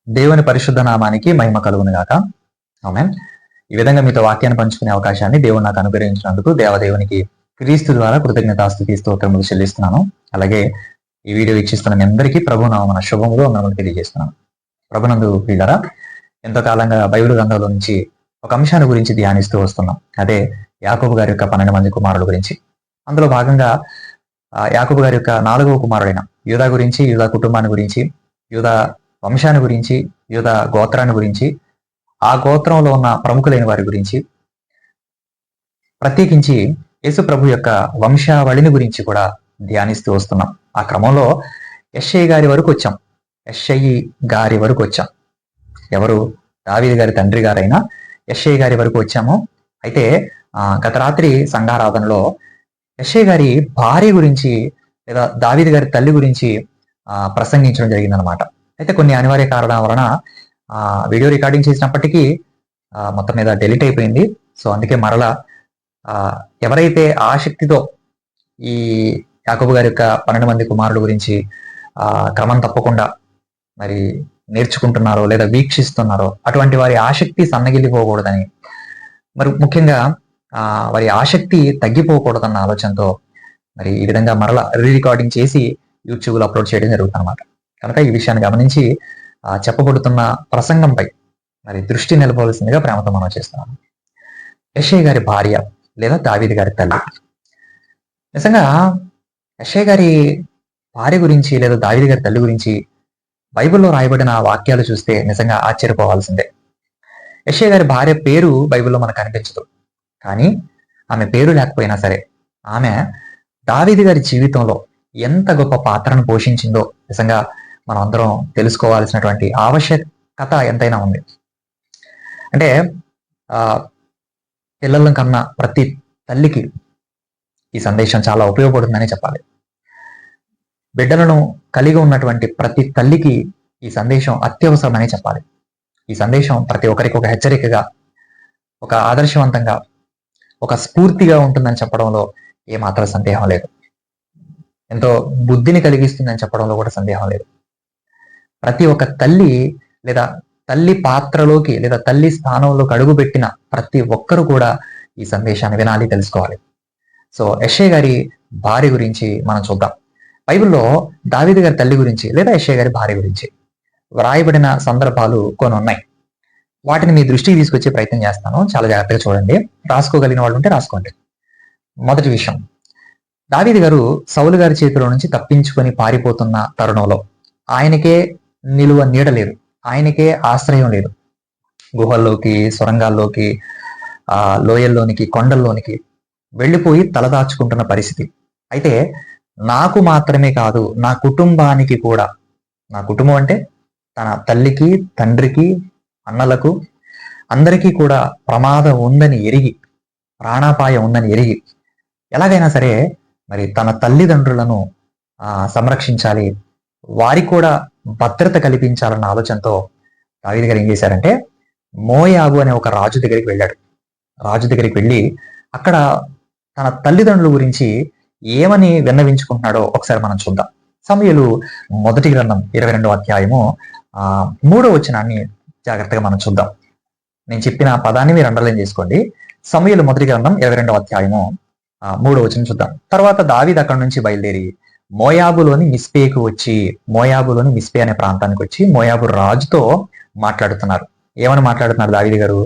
దేవుని పరిశుద్ధ నామానికి మహిమ కలుగును గాక. ఆమేన్. ఈ విధంగా మీతో వాక్యాన్ని పంచుకునే అవకాశాన్ని దేవుడు నాకు అనుగ్రహించినందుకు దేవదేవునికి క్రీస్తు ద్వారా కృతజ్ఞతాస్తుతి స్తోత్రములు చెల్లిస్తున్నాను. అలాగే ఈ వీడియో వీక్షిస్తున్న మీ అందరికీ ప్రభునామమున శుభములు వందనములు తెలియజేస్తున్నాను. ప్రభునందు ప్రియులారా, ఎంతో కాలంగా బైబిల్ గ్రంథంలో నుంచి ఒక అంశాన్ని గురించి ధ్యానిస్తూ వస్తున్నాం. అదే యాకోబు గారి యొక్క 12 మంది కుమారుల గురించి. అందులో భాగంగా యాకోబు గారి యొక్క 4వ కుమారుడైన యూదా గురించి, యూదా కుటుంబాన్ని గురించి, యూదా వంశాన్ని గురించి, యూదా గోత్రాన్ని గురించి, ఆ గోత్రంలో ఉన్న ప్రముఖులైన వారి గురించి, ప్రత్యేకించి యేసు ప్రభు యొక్క వంశావళిని గురించి కూడా ధ్యానిస్తూ వస్తున్నాం. ఆ క్రమంలో యెషయి గారి వరకు వచ్చాం. యెషయి గారి వరకు వచ్చాం. ఎవరు? దావీదు గారి తండ్రి గారైన యెషయి గారి వరకు వచ్చాము. అయితే గత రాత్రి సంఘారాధనలో యెషయి గారి భార్య గురించి లేదా దావీదు గారి తల్లి గురించి ప్రసంగించడం జరిగిందనమాట. అయితే కొన్ని అనివార్య కారణాల వలన వీడియో రికార్డింగ్ చేసినప్పటికీ మొత్తం మీద డెలీట్ అయిపోయింది. సో అందుకే మరలా ఎవరైతే ఆసక్తితో ఈ యాకోబు గారి యొక్క 12 మంది కుమారుల గురించి క్రమం తప్పకుండా మరి నేర్చుకుంటున్నారో లేదా వీక్షిస్తున్నారో అటువంటి వారి ఆసక్తి సన్నగిల్లిపోకూడదని, మరి ముఖ్యంగా వారి ఆసక్తి తగ్గిపోకూడదన్న ఆలోచనతో మరి ఈ విధంగా మరలా రికార్డింగ్ చేసి యూట్యూబ్లో అప్లోడ్ చేయడం జరుగుతుంది అన్నమాట. కనుక ఈ విషయాన్ని గమనించి చెప్పబడుతున్న ప్రసంగంపై మరి దృష్టి నిలపవలసిందిగా ప్రేమతో మనం చేస్తున్నాము. యెషయి గారి భార్య లేదా దావీదు గారి తల్లి. నిజంగా యెషయి గారి భార్య గురించి లేదా దావీదు గారి తల్లి గురించి బైబిల్లో రాయబడిన వాక్యాలు చూస్తే నిజంగా ఆశ్చర్యపోవాల్సిందే. యెషయి గారి భార్య పేరు బైబిల్లో మనకు కనిపించదు, కానీ ఆమె పేరు లేకపోయినా సరే ఆమె దావీదు గారి జీవితంలో ఎంత గొప్ప పాత్రను పోషించిందో నిజంగా మనం అందరం తెలుసుకోవాల్సినటువంటి ఆవశ్యకత ఎంతైనా ఉంది. అంటే పిల్లల కన్నా ప్రతి తల్లికి ఈ సందేశం చాలా ఉపయోగపడుతుందని చెప్పాలి. బిడ్డలను కలిగి ఉన్నటువంటి ప్రతి తల్లికి ఈ సందేశం అత్యవసరమని చెప్పాలి. ఈ సందేశం ప్రతి ఒక్కరికి ఒక హెచ్చరికగా, ఒక ఆదర్శవంతంగా, ఒక స్ఫూర్తిగా ఉంటుందని చెప్పడంలో ఏమాత్రం సందేహం లేదు. ఎంతో బుద్ధిని కలిగిస్తుందని చెప్పడంలో కూడా సందేహం లేదు. ప్రతి ఒక్క తల్లి లేదా తల్లి పాత్రలోకి లేదా తల్లి స్థానంలోకి అడుగుపెట్టిన ప్రతి ఒక్కరు కూడా ఈ సందేశాన్ని వినాలి, తెలుసుకోవాలి. సో యెషయి గారి భార్య గురించి మనం చూద్దాం. బైబిల్లో దావీదు గారి తల్లి గురించి లేదా యెషయి గారి భార్య గురించి వ్రాయబడిన సందర్భాలు కొన్ని ఉన్నాయి. వాటిని మీ దృష్టికి తీసుకొచ్చే ప్రయత్నం చేస్తాను. చాలా జాగ్రత్తగా చూడండి. రాసుకోగలిగిన వాళ్ళు ఉంటే రాసుకోండి. మొదటి విషయం, దావీదు గారు సౌలు గారి చేతిలో నుంచి తప్పించుకొని పారిపోతున్న తరుణంలో ఆయనకే నిలువ నీడ లేదు, ఆయనకే ఆశ్రయం లేదు. గుహల్లోకి, సొరంగాల్లోకి, లోయల్లోనికి, కొండల్లోనికి వెళ్ళిపోయి తలదాచుకుంటున్న పరిస్థితి. అయితే నాకు మాత్రమే కాదు, నా కుటుంబానికి కూడా, నా కుటుంబం అంటే తన తల్లికి, తండ్రికి, అన్నలకు అందరికీ కూడా ప్రమాదం ఉందని ఎరిగి, ప్రాణాపాయం ఉందని ఎరిగి ఎలాగైనా సరే మరి తన తల్లిదండ్రులను సంరక్షించాలి, వారికి కూడా భద్రత కల్పించాలన్న ఆలోచనతో దావీదు గారు ఏం చేశారంటే మోయాబు అనే ఒక రాజు దగ్గరికి వెళ్ళాడు. రాజు దగ్గరికి వెళ్ళి అక్కడ తన తల్లిదండ్రుల గురించి ఏమని విన్నవించుకుంటున్నాడో ఒకసారి మనం చూద్దాం. సమూయేలు మొదటి గ్రంథం 22వ అధ్యాయము 3వ వచనాన్ని జాగ్రత్తగా మనం చూద్దాం. నేను చెప్పిన పదాన్ని మీరు అండర్లైన్ చేసుకోండి. సమూయేలు మొదటి గ్రంథం 22వ అధ్యాయము 3వ వచనం చూద్దాం. తర్వాత దావీదు అక్కడి నుంచి బయలుదేరి మోయాబులోని మిస్పే అనే ప్రాంతానికి వచ్చి మోయాబు రాజుతో మాట్లాడుతున్నారు. ఏమని మాట్లాడుతున్నారు దావీదు గారు?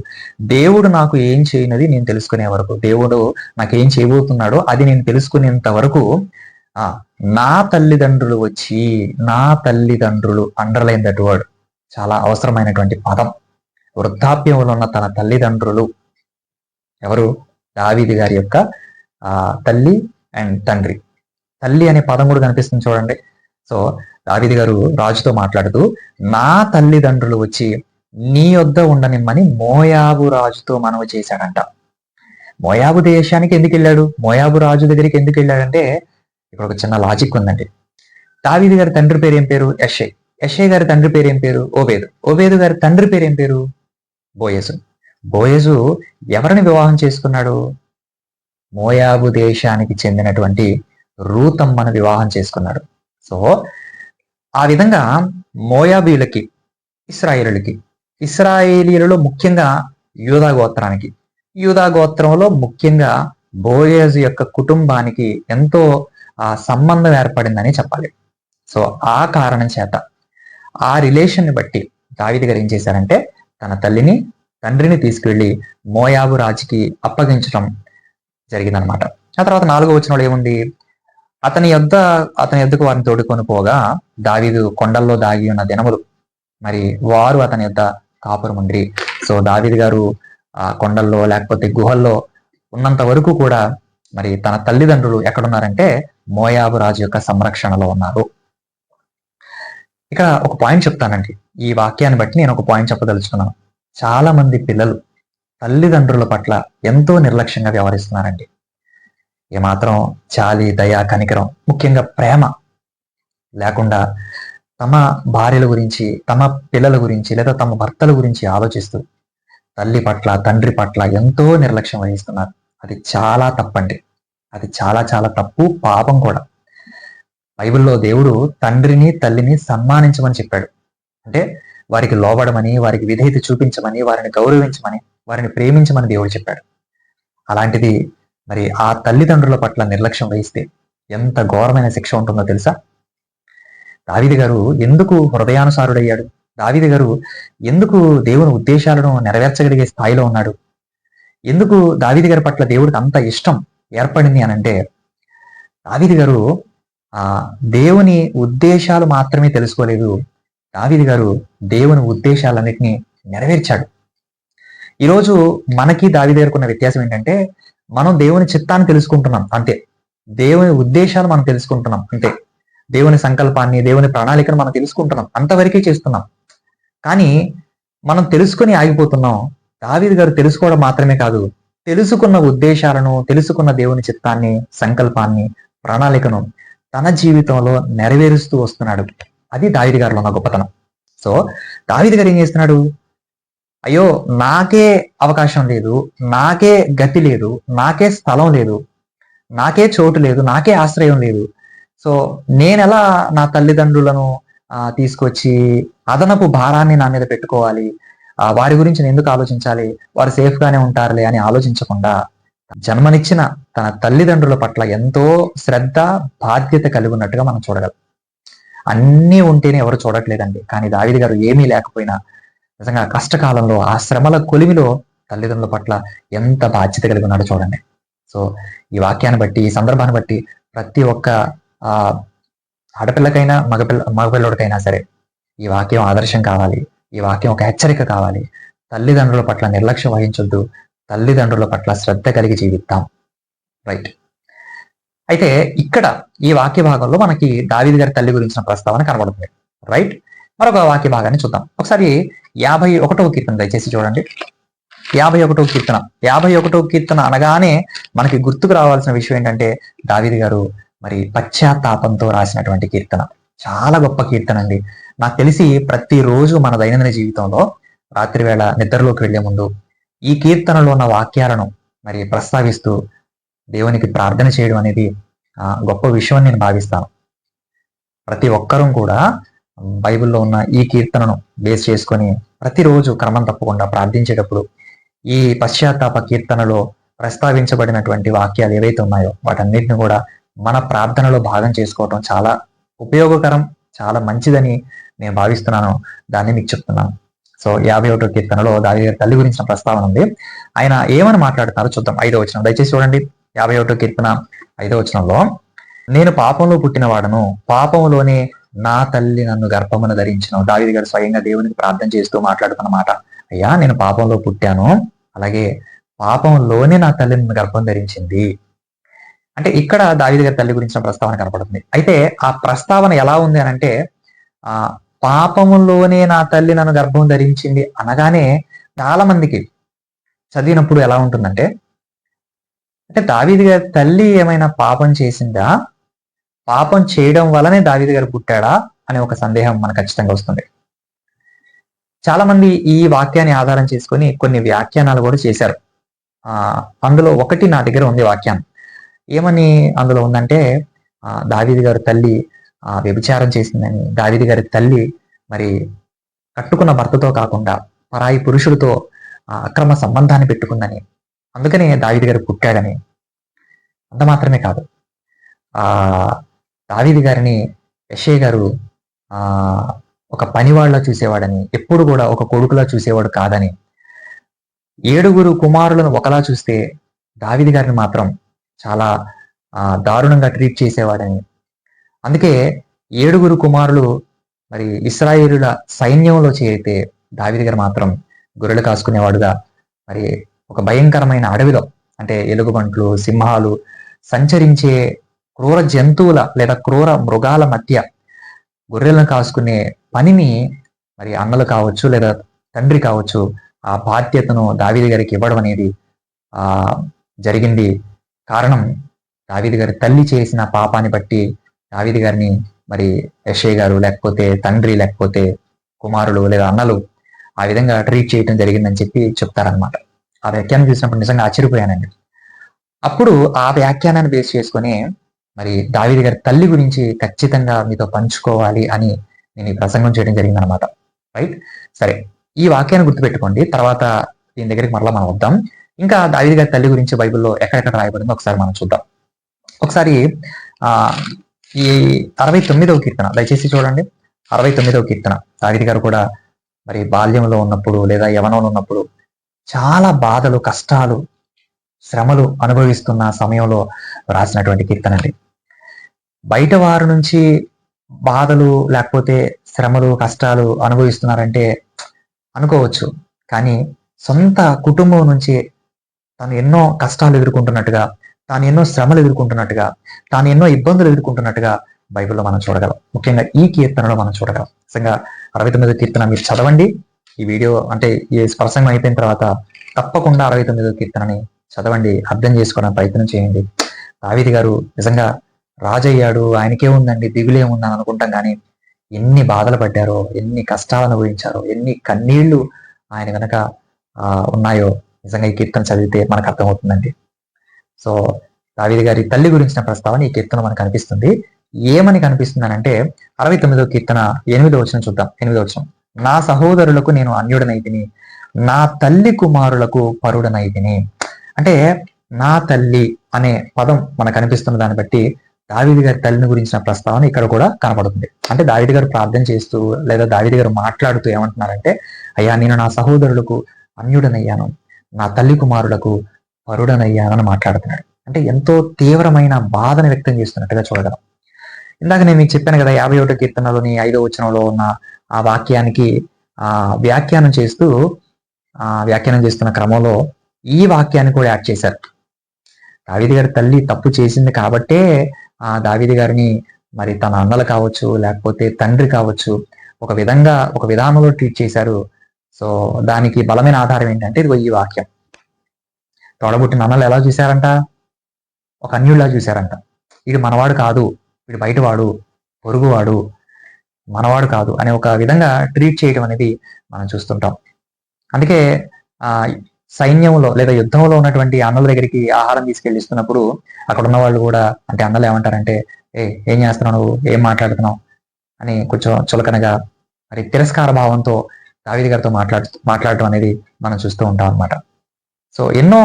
దేవుడు నాకు ఏం చేయనది నేను తెలుసుకునే వరకు, దేవుడు నాకు ఏం చేయబోతున్నాడో అది నేను తెలుసుకునేంత వరకు నా తల్లిదండ్రులు వచ్చి, నా తల్లిదండ్రులు, అండర్లైన్ దట్ వర్డ్, చాలా అవసరమైనటువంటి పదం. వృద్ధాప్యంలో ఉన్న తన తల్లిదండ్రులు ఎవరు? దావీదు గారి యొక్క తల్లి అండ్ తండ్రి. తల్లి అనే పదం కూడా కనిపిస్తుంది చూడండి. సో దావీదు గారు రాజుతో మాట్లాడుతూ నా తల్లిదండ్రులు వచ్చి నీ యొద్ద ఉండనిమ్మని మోయాబు రాజుతో మనవి చేశాడంట. మోయాబు దేశానికి ఎందుకు వెళ్ళాడు? మోయాబు రాజు దగ్గరికి ఎందుకు వెళ్ళాడంటే ఇక్కడ ఒక చిన్న లాజిక్ ఉందండి. దావీదు గారి తండ్రి పేరు ఏం పేరు? యెషయి. యెషయి గారి తండ్రి పేరు ఏం పేరు? ఓబేదు. ఓబేదు గారి తండ్రి పేరు ఏం పేరు? బోయజు. బోయజు ఎవరిని వివాహం చేసుకున్నాడు? మోయాబు దేశానికి చెందినటువంటి రూతమ్మను వివాహం చేసుకున్నాడు. సో ఆ విధంగా మోయాబీలకి ఇశ్రాయేలులకి. ఇశ్రాయేలీయులలో ముఖ్యంగా యూదా గోత్రానికి. యూదా గోత్రంలో ముఖ్యంగా బోయేజు యొక్క కుటుంబానికి ఎంతో సంబంధం ఏర్పడిందని చెప్పాలి. సో ఆ కారణం చేత ఆ రిలేషన్ ని బట్టి దావీదు గారు ఏం చేశారంటే తన తల్లిని తండ్రిని తీసుకువెళ్ళి మోయాబు రాజుకి అప్పగించడం జరిగిందనమాట. ఆ తర్వాత 4వ వచనంలో ఏముంది, అతని యొద్దకు వారిని తోడుకొని పోగా దావీదు కొండల్లో దాగి ఉన్న దినములు మరి వారు అతని యొద్ద కాపురముండ్రి. సో దావీదు గారు ఆ కొండల్లో లేకపోతే గుహల్లో ఉన్నంత వరకు కూడా మరి తన తల్లిదండ్రులు ఎక్కడున్నారంటే మోయాబు రాజు యొక్క సంరక్షణలో ఉన్నారు. ఇక్కడ ఒక పాయింట్ చెప్తానండి. ఈ వాక్యాన్ని బట్టి నేను ఒక పాయింట్ చెప్పదలుచుకున్నాను. చాలా మంది పిల్లలు తల్లిదండ్రుల పట్ల ఎంతో నిర్లక్ష్యంగా వ్యవహరిస్తున్నారండి. ఏమాత్రం జాలి, దయ, కనికరం, ముఖ్యంగా ప్రేమ లేకుండా తమ భార్యల గురించి, తమ పిల్లల గురించి లేదా తమ భర్తల గురించి ఆలోచిస్తూ తల్లి పట్ల, తండ్రి పట్ల ఎంతో నిర్లక్ష్యం వహిస్తున్నారు. అది చాలా తప్పండి. అది చాలా చాలా తప్పు, పాపం కూడా. బైబిల్లో దేవుడు తండ్రిని, తల్లిని సన్మానించమని చెప్పాడు. అంటే వారికి లోబడమని, వారికి విధేయత చూపించమని, వారిని గౌరవించమని, వారిని ప్రేమించమని దేవుడు చెప్పాడు. అలాంటిది మరి ఆ తల్లిదండ్రుల పట్ల నిర్లక్ష్యం వహిస్తే ఎంత ఘోరమైన శిక్ష ఉంటుందో తెలుసా? దావీదు గారు ఎందుకు హృదయానుసారుడయ్యాడు? దావీదు గారు ఎందుకు దేవుని ఉద్దేశాలను నెరవేర్చగలిగే స్థాయిలో ఉన్నాడు? ఎందుకు దావీదు గారి పట్ల దేవుడికి అంత ఇష్టం ఏర్పడింది అనంటే, దావీదు గారు దేవుని ఉద్దేశాలు మాత్రమే తెలుసుకోలేదు, దావీదు గారు దేవుని ఉద్దేశాలన్నిటినీ నెరవేర్చాడు. ఈరోజు మనకి దావీదు గారికి ఉన్న వ్యత్యాసం ఏంటంటే, మనం దేవుని చిత్తాన్ని తెలుసుకుంటున్నాం అంతే, దేవుని ఉద్దేశాలు మనం తెలుసుకుంటున్నాం అంతే, దేవుని సంకల్పాన్ని, దేవుని ప్రణాళికను మనం తెలుసుకుంటున్నాం, అంతవరకే చేస్తున్నాం. కానీ మనం తెలుసుకొని ఆగిపోతున్నాం. దావీదు గారు తెలుసుకోవడం మాత్రమే కాదు, తెలుసుకున్న ఉద్దేశాలను, తెలుసుకున్న దేవుని చిత్తాన్ని, సంకల్పాన్ని, ప్రణాళికను తన జీవితంలో నెరవేరుస్తూ వస్తున్నాడు. అది దావీదు గారిలో ఉన్న గొప్పతనం. సో దావీదు గారు ఏం చేస్తున్నాడు? అయ్యో నాకే అవకాశం లేదు, నాకే గతి లేదు, నాకే స్థలం లేదు, నాకే చోటు లేదు, నాకే ఆశ్రయం లేదు. సో నేనెలా నా తల్లిదండ్రులను తీసుకొచ్చి అదనపు భారాన్ని నా మీద పెట్టుకోవాలి, వారి గురించి నేను ఎందుకు ఆలోచించాలి, వారు సేఫ్ గానే ఉంటారులే అని ఆలోచించకుండా జన్మనిచ్చిన తన తల్లిదండ్రుల పట్ల ఎంతో శ్రద్ధ, బాధ్యత కలిగి ఉన్నట్టుగా మనం చూడగలం. అన్నీ ఉంటేనే ఎవరు చూడట్లేదండి. కానీ దావీదు గారు ఏమీ లేకపోయినా నిజంగా కష్టకాలంలో, ఆ శ్రమల కొలిమిలో తల్లిదండ్రుల పట్ల ఎంత బాధ్యత కలిగి ఉన్నాడో చూడండి. సో ఈ వాక్యాన్ని బట్టి, ఈ సందర్భాన్ని బట్టి ప్రతి ఒక్క ఆడపిల్లకైనా మగపిల్లడికైనా సరే ఈ వాక్యం ఆదర్శం కావాలి. ఈ వాక్యం ఒక హెచ్చరిక కావాలి. తల్లిదండ్రుల పట్ల నిర్లక్ష్యం వహించొద్దు, తల్లిదండ్రుల పట్ల శ్రద్ధ కలిగి జీవిద్దాం. రైట్. అయితే ఇక్కడ ఈ వాక్య భాగంలో మనకి దావీదు గారి తల్లి గురించిన ప్రస్తావన కనబడుతుంది. రైట్. మరొక వాక్య భాగాన్ని చూద్దాం. ఒకసారి 51వ కీర్తన దయచేసి చూడండి. 51వ కీర్తన. 51వ కీర్తన అనగానే మనకి గుర్తుకు రావాల్సిన విషయం ఏంటంటే, దావీదు గారు మరి పశ్చాత్తాపంతో రాసినటువంటి కీర్తన. చాలా గొప్ప కీర్తన అండి. నాకు తెలిసి ప్రతిరోజు మన దైనందిన జీవితంలో రాత్రి వేళ నిద్రలోకి వెళ్లే ముందు ఈ కీర్తనలో ఉన్న వాక్యాలను మరి ప్రస్తావిస్తూ దేవునికి ప్రార్థన చేయడం అనేది గొప్ప విషయం అని నేను భావిస్తాను. ప్రతి ఒక్కరూ కూడా బైబిల్లో ఉన్న ఈ కీర్తనను బేస్ చేసుకొని ప్రతిరోజు క్రమం తప్పకుండా ప్రార్థించేటప్పుడు ఈ పశ్చాత్తాప కీర్తనలో ప్రస్తావించబడినటువంటి వాక్యాలు ఏవైతే ఉన్నాయో వాటన్నిటిని కూడా మన ప్రార్థనలో భాగం చేసుకోవటం చాలా ఉపయోగకరం, చాలా మంచిదని నేను భావిస్తున్నాను. దాన్ని మీకు చెప్తున్నాను. సో 51వ కీర్తనలో దావీదు గారి తల్లి గురించిన ప్రస్తావన ఉంది. ఆయన ఏమని మాట్లాడుతున్నారో చూద్దాం. 5వ వచనం దయచేసి చూడండి. 51వ కీర్తన 5వ వచనంలో, నేను పాపంలో పుట్టిన వాడను, పాపంలోనే నా తల్లి నన్ను గర్భమున ధరించను. దావీదు గారు స్వయంగా దేవునికి ప్రార్థన చేస్తూ మాట్లాడుతున్న మాట. అయ్యా నేను పాపంలో పుట్టాను, అలాగే పాపంలోనే నా తల్లి నన్ను గర్భం ధరించింది. అంటే ఇక్కడ దావీదు గారి తల్లి గురించిన ప్రస్తావన కనపడుతుంది. అయితే ఆ ప్రస్తావన ఎలా ఉంది అని అంటే, పాపములోనే నా తల్లి నన్ను గర్భం ధరించింది అనగానే చాలా మందికి చదివినప్పుడు ఎలా ఉంటుందంటే, అంటే దావీదు గారి తల్లి ఏమైనా పాపం చేసిందా, పాపం చేయడం వల్లనే దావీదు గారు పుట్టాడా అనే ఒక సందేహం మనకు ఖచ్చితంగా వస్తుంది. చాలా మంది ఈ వాక్యాన్ని ఆధారం చేసుకొని కొన్ని వ్యాఖ్యానాలు కూడా చేశారు. అందులో ఒకటి నా దగ్గర ఉంది వాక్యాన్ని. ఏమని అందులో ఉందంటే, దావీదు గారి తల్లి వ్యభిచారం చేసిందని, దావీదు గారి తల్లి మరి కట్టుకున్న భర్తతో కాకుండా పరాయి పురుషుడితో అక్రమ సంబంధాన్ని పెట్టుకుందని, అందుకనే దావీదు గారు పుట్టాడని. అంత మాత్రమే కాదు, ఆ దావీదు గారిని యెషయా గారు ఆ ఒక పనివాళ్ళ చూసేవాడని, ఎప్పుడు కూడా ఒక కొడుకులా చూసేవాడు కాదని, 7 కుమారులను ఒకలా చూస్తే దావీదు గారిని మాత్రం చాలా దారుణంగా ట్రీట్ చేసేవాడని. అందుకే 7 కుమారులు మరి ఇశ్రాయేలుల సైన్యంలో చేరితే దావీదు గారు మాత్రం గొర్రెలు కాసుకునేవాడుగా, మరి ఒక భయంకరమైన అడవిలో, అంటే ఎలుగుబంట్లు, సింహాలు సంచరించే క్రూర జంతువుల లేదా క్రూర మృగాల మధ్య గొర్రెలను కాసుకునే పనిని మరి అన్నలు కావచ్చు లేదా తండ్రి కావచ్చు ఆ బాధ్యతను దావీదు గారికి ఇవ్వడం అనేది జరిగింది. కారణం దావీదు గారి తల్లి చేసిన పాపాన్ని బట్టి దావీదు గారిని మరి యెషయా గారు లేకపోతే తండ్రి లేకపోతే కుమారులు లేదా అన్నలు ఆ విధంగా ట్రీట్ చేయడం జరిగిందని చెప్పి చెప్తారనమాట. ఆ వ్యాఖ్యానం చూసినప్పుడు నిజంగా ఆశ్చర్యపోయానండి. అప్పుడు ఆ వ్యాఖ్యానాన్ని బేస్ చేసుకొని మరి దావీదు గారి తల్లి గురించి ఖచ్చితంగా మీతో పంచుకోవాలి అని నేను ఈ ప్రసంగం చేయడం జరిగింది అనమాట. రైట్, సరే, ఈ వాక్యాన్ని గుర్తుపెట్టుకోండి. తర్వాత దీని దగ్గరికి మరలా మనం వద్దాం. ఇంకా దావీదు గారి తల్లి గురించి బైబిల్లో ఎక్కడెక్కడ రాయబడిందో ఒకసారి మనం చూద్దాం. ఒకసారి ఈ 69వ కీర్తన దయచేసి చూడండి. 69వ కీర్తన దావీదు గారు కూడా మరి బాల్యంలో ఉన్నప్పుడు లేదా యవనంలో ఉన్నప్పుడు చాలా బాధలు, కష్టాలు, శ్రమలు అనుభవిస్తున్న సమయంలో రాసినటువంటి కీర్తన అండి. బయట వారి నుంచి బాధలు లేకపోతే శ్రమలు, కష్టాలు అనుభవిస్తున్నారంటే అనుకోవచ్చు, కానీ సొంత కుటుంబం నుంచి తాను ఎన్నో కష్టాలు ఎదుర్కొంటున్నట్టుగా, తాను ఎన్నో శ్రమలు ఎదుర్కొంటున్నట్టుగా, తాను ఎన్నో ఇబ్బందులు ఎదుర్కొంటున్నట్టుగా బైబిల్లో మనం చూడగలం. ముఖ్యంగా ఈ కీర్తనలో మనం చూడగలం. నిజంగా 69వ కీర్తన మీరు చదవండి. ఈ వీడియో అంటే ఈ ప్రసంగం అయిపోయిన తర్వాత తప్పకుండా 69వ కీర్తనని చదవండి, అర్థం చేసుకోవడానికి ప్రయత్నం చేయండి. దావీదు గారు నిజంగా రాజయ్యాడు, ఆయనకే ఉందండి, దిగులేముందని అనుకుంటాం, కానీ ఎన్ని బాధలు పడ్డారో, ఎన్ని కష్టాలు అనుభవించారో, ఎన్ని కన్నీళ్లు ఆయన వెనక ఉన్నాయో నిజంగా ఈ కీర్తన చదివితే మనకు అర్థమవుతుందండి. సో దావీదు గారి తల్లి గురించిన ప్రస్తావన ఈ కీర్తన మనకు కనిపిస్తుంది. ఏమని కనిపిస్తుంది అంటే 69వ కీర్తన 8వ వచనం చూద్దాం. 8వ వచనం, నా సహోదరులకు నేను అన్యుడనైతిని, నా తల్లి కుమారులకు పరుడనైతిని. అంటే నా తల్లి అనే పదం మనకు కనిపిస్తున్న దాన్ని బట్టి దావీదు గారి తల్లిని గురించిన ప్రస్తావన ఇక్కడ కూడా కనపడుతుంది. అంటే దావీదు గారు ప్రార్థన చేస్తూ లేదా దావీదు గారు మాట్లాడుతూ ఏమంటున్నారంటే, అయ్యా నేను నా సహోదరులకు అన్యుడనయ్యాను, నా తల్లి కుమారులకు పరుడనయ్యానని మాట్లాడుతున్నాడు. అంటే ఎంతో తీవ్రమైన బాధను వ్యక్తం చేస్తున్నట్టుగా చూడగలం. ఇందాక నేను మీకు చెప్పాను కదా, 51వ కీర్తనలోని 5వ వచనంలో ఉన్న ఆ వాక్యానికి వ్యాఖ్యానం చేస్తున్న క్రమంలో ఈ వాక్యాన్ని కూడా యాడ్ చేశారు. దావీదు గారి తల్లి తప్పు చేసింది కాబట్టే దావీదు గారిని మరి తన అన్నలు కావచ్చు లేకపోతే తండ్రి కావచ్చు ఒక విధానంలో ట్రీట్ చేశారు. సో దానికి బలమైన ఆధారం ఏంటంటే ఇదిగో ఈ వాక్యం. తోడబుట్టిన అన్నలు ఎలా చూశారంట? ఒక అన్యుడిలా చూశారంట. వీడు మనవాడు కాదు, వీడు బయటవాడు, పొరుగువాడు, మనవాడు కాదు అనే ఒక విధంగా ట్రీట్ చేయడం అనేది మనం చూస్తుంటాం. అందుకే సైన్యంలో లేదా యుద్ధంలో ఉన్నటువంటి అన్నల దగ్గరికి ఆహారం తీసుకెళ్ళిస్తున్నప్పుడు అక్కడ ఉన్న వాళ్ళు కూడా, అంటే అన్నలు ఏమంటారంటే, ఏం చేస్తున్నావు నువ్వు, ఏం మాట్లాడుతున్నావు అని కొంచెం చులకనగా మరి తిరస్కార భావంతో దావీదు గారితో మాట్లాడటం అనేది మనం చూస్తూ ఉంటాం అనమాట. సో ఎన్నో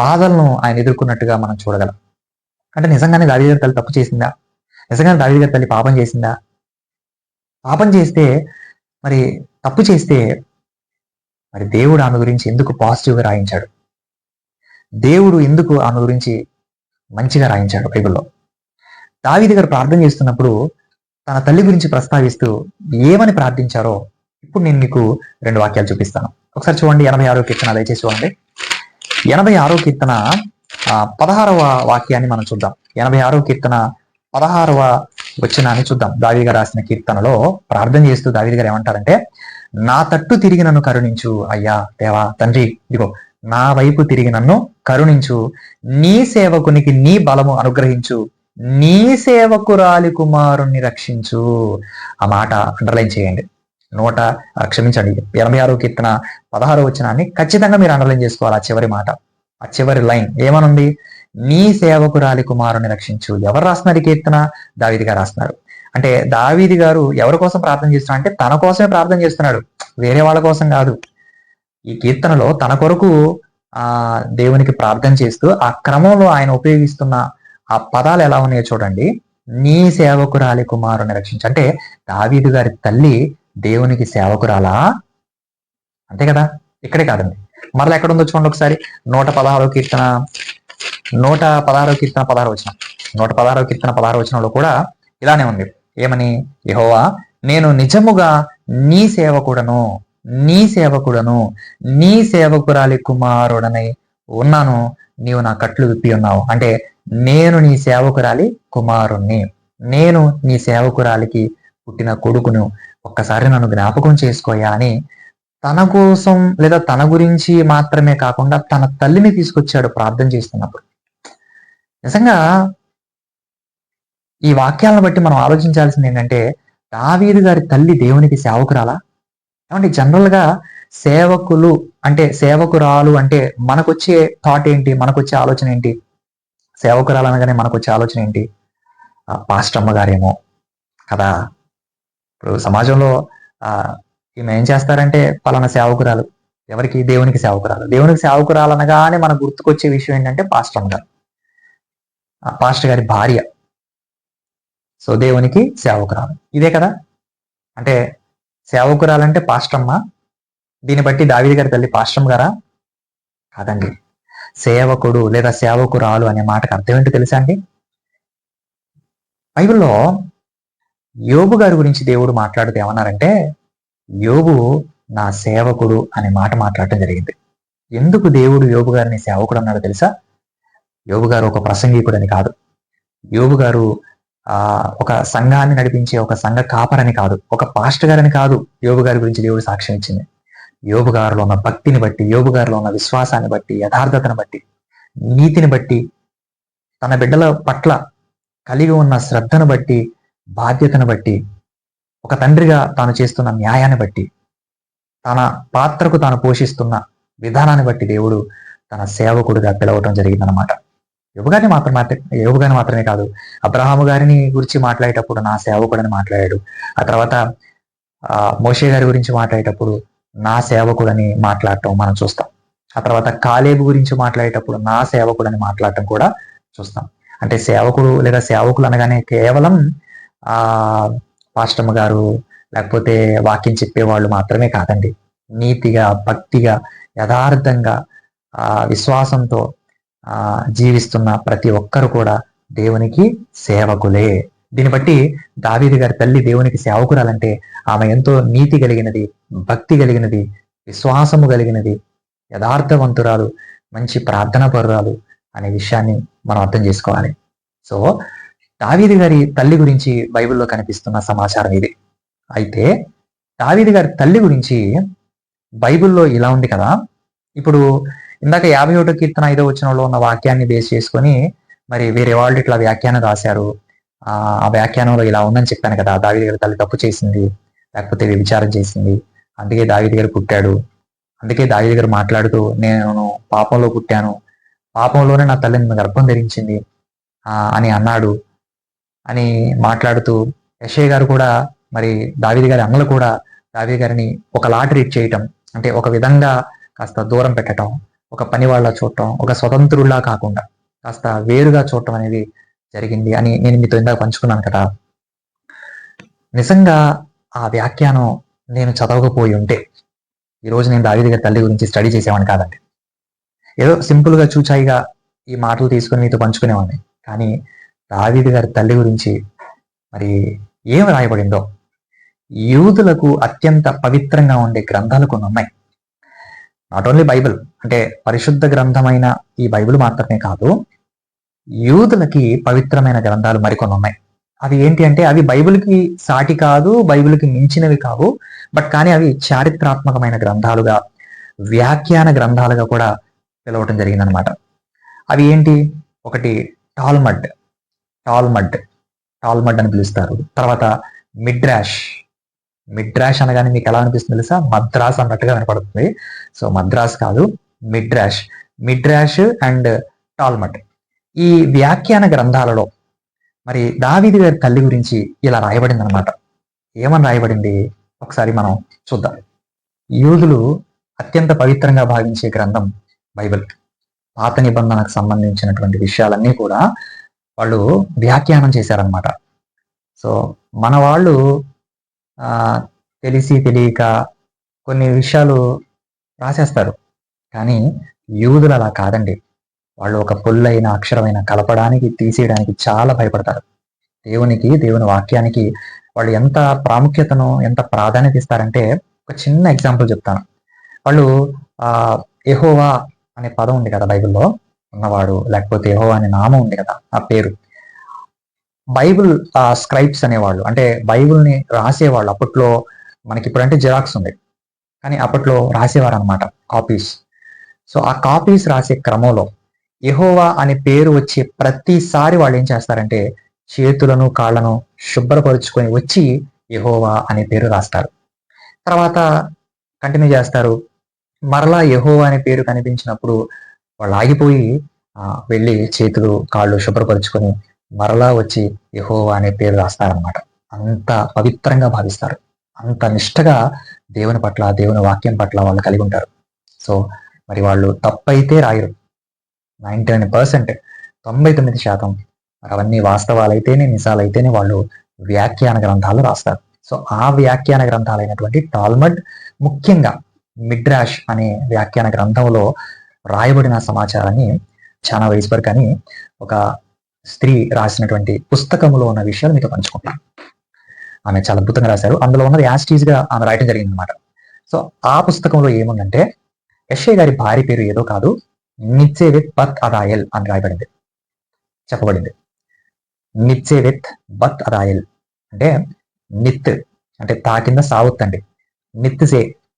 బాధలను ఆయన ఎదుర్కొన్నట్టుగా మనం చూడగలం. అంటే నిజంగానే దావీదు గారి తల్లి తప్పు చేసిందా? నిజంగానే దావీదు గారి తల్లి పాపం చేసిందా? పాపం చేస్తే మరి తప్పు చేస్తే మరి దేవుడు ఆమె గురించి ఎందుకు పాజిటివ్గా రాయించాడు? దేవుడు ఎందుకు ఆమె గురించి మంచిగా రాయించాడు బైబిల్లో? దావీదు గారు ప్రార్థన చేస్తున్నప్పుడు తన తల్లి గురించి ప్రస్తావిస్తూ ఏమని ప్రార్థించారో ఇప్పుడు నేను మీకు 2 వాక్యాలు చూపిస్తాను. ఒకసారి చూడండి, 86వ కీర్తన దయచేసి చూడండి. 86వ కీర్తన 16వ వాక్యాన్ని మనం చూద్దాం. 86వ కీర్తన 16వ వచనాన్ని చూద్దాం. దావీదు గారు రాసిన కీర్తనలో ప్రార్థన చేస్తూ దావీదు గారు ఏమంటారంటే, నా తట్టు తిరిగి నన్ను కరుణించు, అయ్యా దేవా తండ్రి, ఇదిగో నా వైపు తిరిగి నన్ను కరుణించు, నీ సేవకునికి నీ బలము అనుగ్రహించు, నీ సేవకురాలి కుమారుణ్ణి రక్షించు. ఆ మాట అండర్లైన్ చేయండి, క్షమించండి. 86వ కీర్తన 16వ వచనాన్ని ఖచ్చితంగా మీరు అండర్లైన్ చేసుకోవాలి. ఆ చివరి మాట, ఆ చివరి లైన్ ఏమనుంది? నీ సేవకురాలి కుమారుని రక్షించు. ఎవరు రాస్తున్నారు ఈ కీర్తన? దావీదు గారు రాస్తున్నారు. అంటే దావీదు గారు ఎవరి కోసం ప్రార్థన చేస్తున్నాడు అంటే తన కోసమే ప్రార్థన చేస్తున్నాడు, వేరే వాళ్ళ కోసం కాదు. ఈ కీర్తనలో తన కొరకు ఆ దేవునికి ప్రార్థన చేస్తూ ఆ క్రమంలో ఆయన ఉపయోగిస్తున్న ఆ పదాలు ఎలా ఉన్నాయో చూడండి. నీ సేవకురాలి కుమారుని రక్షించు అంటే దావీదు గారి తల్లి దేవునికి సేవకురాలా? అంతే కదా. ఇక్కడే కాదండి, మరలా ఎక్కడ ఉందో చూడండి ఒకసారి. 116వ కీర్తన 116వ కీర్తన 16వ వచనం 116వ కీర్తన 16వ వచనంలో కూడా ఇలానే ఉంది. ఏమని? యెహోవా, నేను నిజముగా నీ సేవకుడను నీ సేవకురాలి కుమారుడనై ఉన్నాను, నీవు నా కట్లు విప్పి ఉన్నావు. అంటే నేను నీ సేవకురాలి కుమారుణ్ణి, నేను నీ సేవకురాలికి పుట్టిన కొడుకును, ఒక్కసారి నన్ను జ్ఞాపకం చేసుకోయా అని తన కోసం లేదా తన గురించి మాత్రమే కాకుండా తన తల్లిని తీసుకొచ్చాడు ప్రార్థన చేస్తున్నప్పుడు. నిజంగా ఈ వాక్యాలను బట్టి మనం ఆలోచించాల్సింది ఏంటంటే దావీదు గారి తల్లి దేవునికి సేవకురాలా? ఏమంటే జనరల్ గా సేవకులు అంటే సేవకురాలు అంటే మనకొచ్చే థాట్ ఏంటి, మనకొచ్చే ఆలోచన ఏంటి? సేవకురాలు అనగానే మనకొచ్చే ఆలోచన ఏంటి? పాస్టర్ అమ్మ గారేమో కదా. ఇప్పుడు సమాజంలో ఈమె ఏం చేస్తారంటే పలానా సేవకురాలు, ఎవరికి? దేవునికి సేవకురాలు. దేవునికి సేవకురాలు అనగానే మనకు గుర్తుకొచ్చే విషయం ఏంటంటే పాస్టర్ అమ్మ గారు, పాస్టర్ గారి భార్య. సో దేవునికి సేవకురాలు ఇదే కదా. అంటే సేవకురాలంటే పాస్టమ్మ, దీన్ని బట్టి దావీదు గారి తల్లి పాస్టమ్ గారా? కాదండి. సేవకుడు లేదా సేవకురాలు అనే మాటకు అర్థం ఏంటో తెలుసా అండి? బైబిల్లో యోబు గారి గురించి దేవుడు మాట్లాడుతూ ఏమన్నారంటే యోబు నా సేవకుడు అనే మాట మాట్లాడటం జరిగింది. ఎందుకు దేవుడు యోబు గారిని సేవకుడు అన్నాడో తెలుసా? యోబు గారు ఒక ప్రసంగికుడని కాదు, యోబు గారు ఒక సంఘాన్ని నడిపించే ఒక సంఘ కాపరని కాదు, ఒక పాస్టర్ గారని కాదు. యోబు గారి గురించి దేవుడు సాక్ష్యం ఇచ్చింది. యోబు గారిలో ఉన్న భక్తిని బట్టి, యోబు గారిలో ఉన్న విశ్వాసాన్ని బట్టి, యథార్థతను బట్టి, నీతిని బట్టి, తన బిడ్డల పట్ల కలిగి ఉన్న శ్రద్ధను బట్టి, బాధ్యతను బట్టి, ఒక తండ్రిగా తాను చేస్తున్న న్యాయాన్ని బట్టి, తన పాత్రకు తాను పోషిస్తున్న విధానాన్ని బట్టి దేవుడు తన సేవకుడిగా పిలవటం జరిగిందనమాట. యోబు గారిని మాత్రమే కాదు, అబ్రహాము గారిని గురించి మాట్లాడేటప్పుడు నా సేవకుడని మాట్లాడాడు. ఆ తర్వాత మోషే గారి గురించి మాట్లాడేటప్పుడు నా సేవకుడని మాట్లాడటం మనం చూస్తాం. ఆ తర్వాత కాలేబు గురించి మాట్లాడేటప్పుడు నా సేవకుడని మాట్లాడటం కూడా చూస్తాం. అంటే సేవకుడు లేదా సేవకులు అనగానే కేవలం పాస్టమ్మ గారు లేకపోతే వాక్యం చెప్పేవాళ్ళు మాత్రమే కాదండి. నీతిగా, భక్తిగా, యథార్థంగా, విశ్వాసంతో జీవిస్తున్న ప్రతి ఒక్కరు కూడా దేవునికి సేవకులే. దీన్ని బట్టి దావీదు గారి తల్లి దేవునికి సేవకురాలంటే ఆమె ఎంతో నీతి కలిగినది, భక్తి కలిగినది, విశ్వాసము కలిగినది, యథార్థవంతురాలు, మంచి ప్రార్థన పరురాలు అనే విషయాన్ని మనం అర్థం చేసుకోవాలి. సో దావీదు గారి తల్లి గురించి బైబిల్లో కనిపిస్తున్న సమాచారం ఇది. అయితే దావీదు గారి తల్లి గురించి బైబిల్లో ఇలా ఉంది కదా. ఇప్పుడు ఇందాక 51వ కీర్తన 5వ వచనంలో ఉన్న వాక్యాన్ని బేస్ చేసుకొని మరి వేరే వాళ్ళు ఇట్లా వ్యాఖ్యానం రాశారు. ఆ వ్యాఖ్యానంలో ఇలా ఉందని చెప్పాను కదా, దావీదు గారి తల్లి తప్పు చేసింది, లేకపోతే వ్యభిచారం చేసింది, అందుకే దావీదు గారు పుట్టాడు, అందుకే దావీదు గారు మాట్లాడుతూ నేను పాపంలో పుట్టాను, పాపంలోనే నా తల్లిని గర్భం ధరించింది అని అన్నాడు అని మాట్లాడుతూ, యెషయా గారు కూడా మరి దావీదు గారి అన్నలు కూడా దావీదు గారిని ఒకలా ట్రీట్ చేయటం, అంటే ఒక విధంగా కాస్త దూరం పెట్టడం, ఒక పని వాళ్ళ చూడటం, ఒక స్వతంత్రుల్లా కాకుండా కాస్త వేరుగా చూడటం అనేది జరిగింది అని నేను మీతో ఇందాక పంచుకున్నాను కదా. నిజంగా ఆ వ్యాఖ్యానం నేను చదవకపోయి ఉంటే ఈరోజు నేను దావీదు గారి తల్లి గురించి స్టడీ చేసేవాడిని కాదండి. ఏదో సింపుల్ గా చూచాయిగా ఈ మాటలు తీసుకుని మీతో పంచుకునేవాడిని. కానీ దావీదు గారి తల్లి గురించి మరి ఏం రాయబడిందో, యూదులకు అత్యంత పవిత్రంగా ఉండే గ్రంథాలు కొన్ని ఉన్నాయి. నాట్ ఓన్లీ బైబిల్, అంటే పరిశుద్ధ గ్రంథమైన ఈ బైబిల్ మాత్రమే కాదు, యూదులకి పవిత్రమైన గ్రంథాలు మరికొన్ని ఉన్నాయి. అవి ఏంటి అంటే అవి బైబిల్కి సాటి కాదు, బైబిల్కి మించినవి కావు, బట్ కానీ అవి చారిత్రాత్మకమైన గ్రంథాలుగా, వ్యాఖ్యాన గ్రంథాలుగా కూడా పిలవటం జరిగిందనమాట. అవి ఏంటి? ఒకటి టాల్మడ్ అని పిలుస్తారు. తర్వాత మిడ్రాష్ అనగానే మీకు ఎలా అనిపిస్తుంది తెలుసా? మద్రాస్ అన్నట్టుగా వినపడుతుంది. సో మద్రాస్ కాదు, మిడ్రాష్ అండ్ టాల్మడ్. ఈ వ్యాఖ్యాన గ్రంథాలలో మరి దావీదు గారి తల్లి గురించి ఇలా రాయబడింది అనమాట. ఏమని రాయబడింది ఒకసారి మనం చూద్దాం. యూదులు అత్యంత పవిత్రంగా భావించే గ్రంథం బైబిల్. పాత నిబంధనకు సంబంధించినటువంటి విషయాలన్నీ కూడా వాళ్ళు వ్యాఖ్యానం చేశారనమాట. సో మన వాళ్ళు తెలిసి తెలియక కొన్ని విషయాలు రాసేస్తారు, కానీ యూదులు అలా కాదండి. వాళ్ళు ఒక పొల్లైన అక్షరమైన కలపడానికి తీసేయడానికి చాలా భయపడతారు. దేవుని వాక్యానికి వాళ్ళు ఎంత ప్రాముఖ్యతను, ఎంత ప్రాధాన్యత ఇస్తారంటే, ఒక చిన్న ఎగ్జాంపుల్ చెప్తాను. వాళ్ళు యెహోవా అనే పదం ఉంది కదా బైబిల్లో, ఉన్నవాడు, లేకపోతే యెహోవా అనే నామం ఉంది కదా, ఆ పేరు. బైబిల్ స్క్రైబ్స్ అనేవాళ్ళు, అంటే బైబిల్ని రాసేవాళ్ళు. అప్పట్లో మనకి ఇప్పుడంటే జిరాక్స్ ఉంది, కానీ అప్పట్లో రాసేవారు అనమాట, కాపీస్. సో ఆ కాపీస్ రాసే క్రమంలో యెహోవా అనే పేరు వచ్చే ప్రతిసారి వాళ్ళు ఏం చేస్తారంటే, చేతులను కాళ్లను శుభ్రపరుచుకొని వచ్చి యెహోవా అనే పేరు రాస్తారు. తర్వాత కంటిన్యూ చేస్తారు. మరలా యెహోవా అనే పేరు కనిపించినప్పుడు వాళ్ళు ఆగిపోయి వెళ్ళి చేతులు కాళ్ళు శుభ్రపరుచుకొని మరలా వచ్చి యెహోవా అనే పేరు రాస్తారనమాట. అంత పవిత్రంగా భావిస్తారు, అంత నిష్టగా దేవుని పట్ల, దేవుని వాక్యం పట్ల వాళ్ళు కలిగి ఉంటారు. సో మరి వాళ్ళు తప్పైతే రాయరు. 99%, 99% అవన్నీ వాస్తవాలైతేనే, నిజాలైతేనే వాళ్ళు వ్యాఖ్యాన గ్రంథాలు రాస్తారు. సో ఆ వ్యాఖ్యాన గ్రంథాలైనటువంటి టాల్మడ్, ముఖ్యంగా మిడ్రాష్ అనే వ్యాఖ్యాన గ్రంథంలో రాయబడిన సమాచారాన్ని చానా వైస్బర్గ్ అని ఒక స్త్రీ రాసినటువంటి పుస్తకంలో ఉన్న విషయాలు మీతో పంచుకుంటాను. ఆమె చాలా అద్భుతంగా రాశారు. అందులో ఉన్నది యాస్టీజ్ గా ఆమె రాయటం జరిగింది అనమాట. సో ఆ పుస్తకంలో ఏముందంటే, యెషయా గారి భార్య పేరు ఏదో కాదు, నిత్సేవెత్ బత్ అదాయల్ అని రాయబడింది, చెప్పబడింది. నిత్సేవెత్ బత్ అదాయల్ అంటే నిత్ అంటే తా కింద సావుత్ అండి.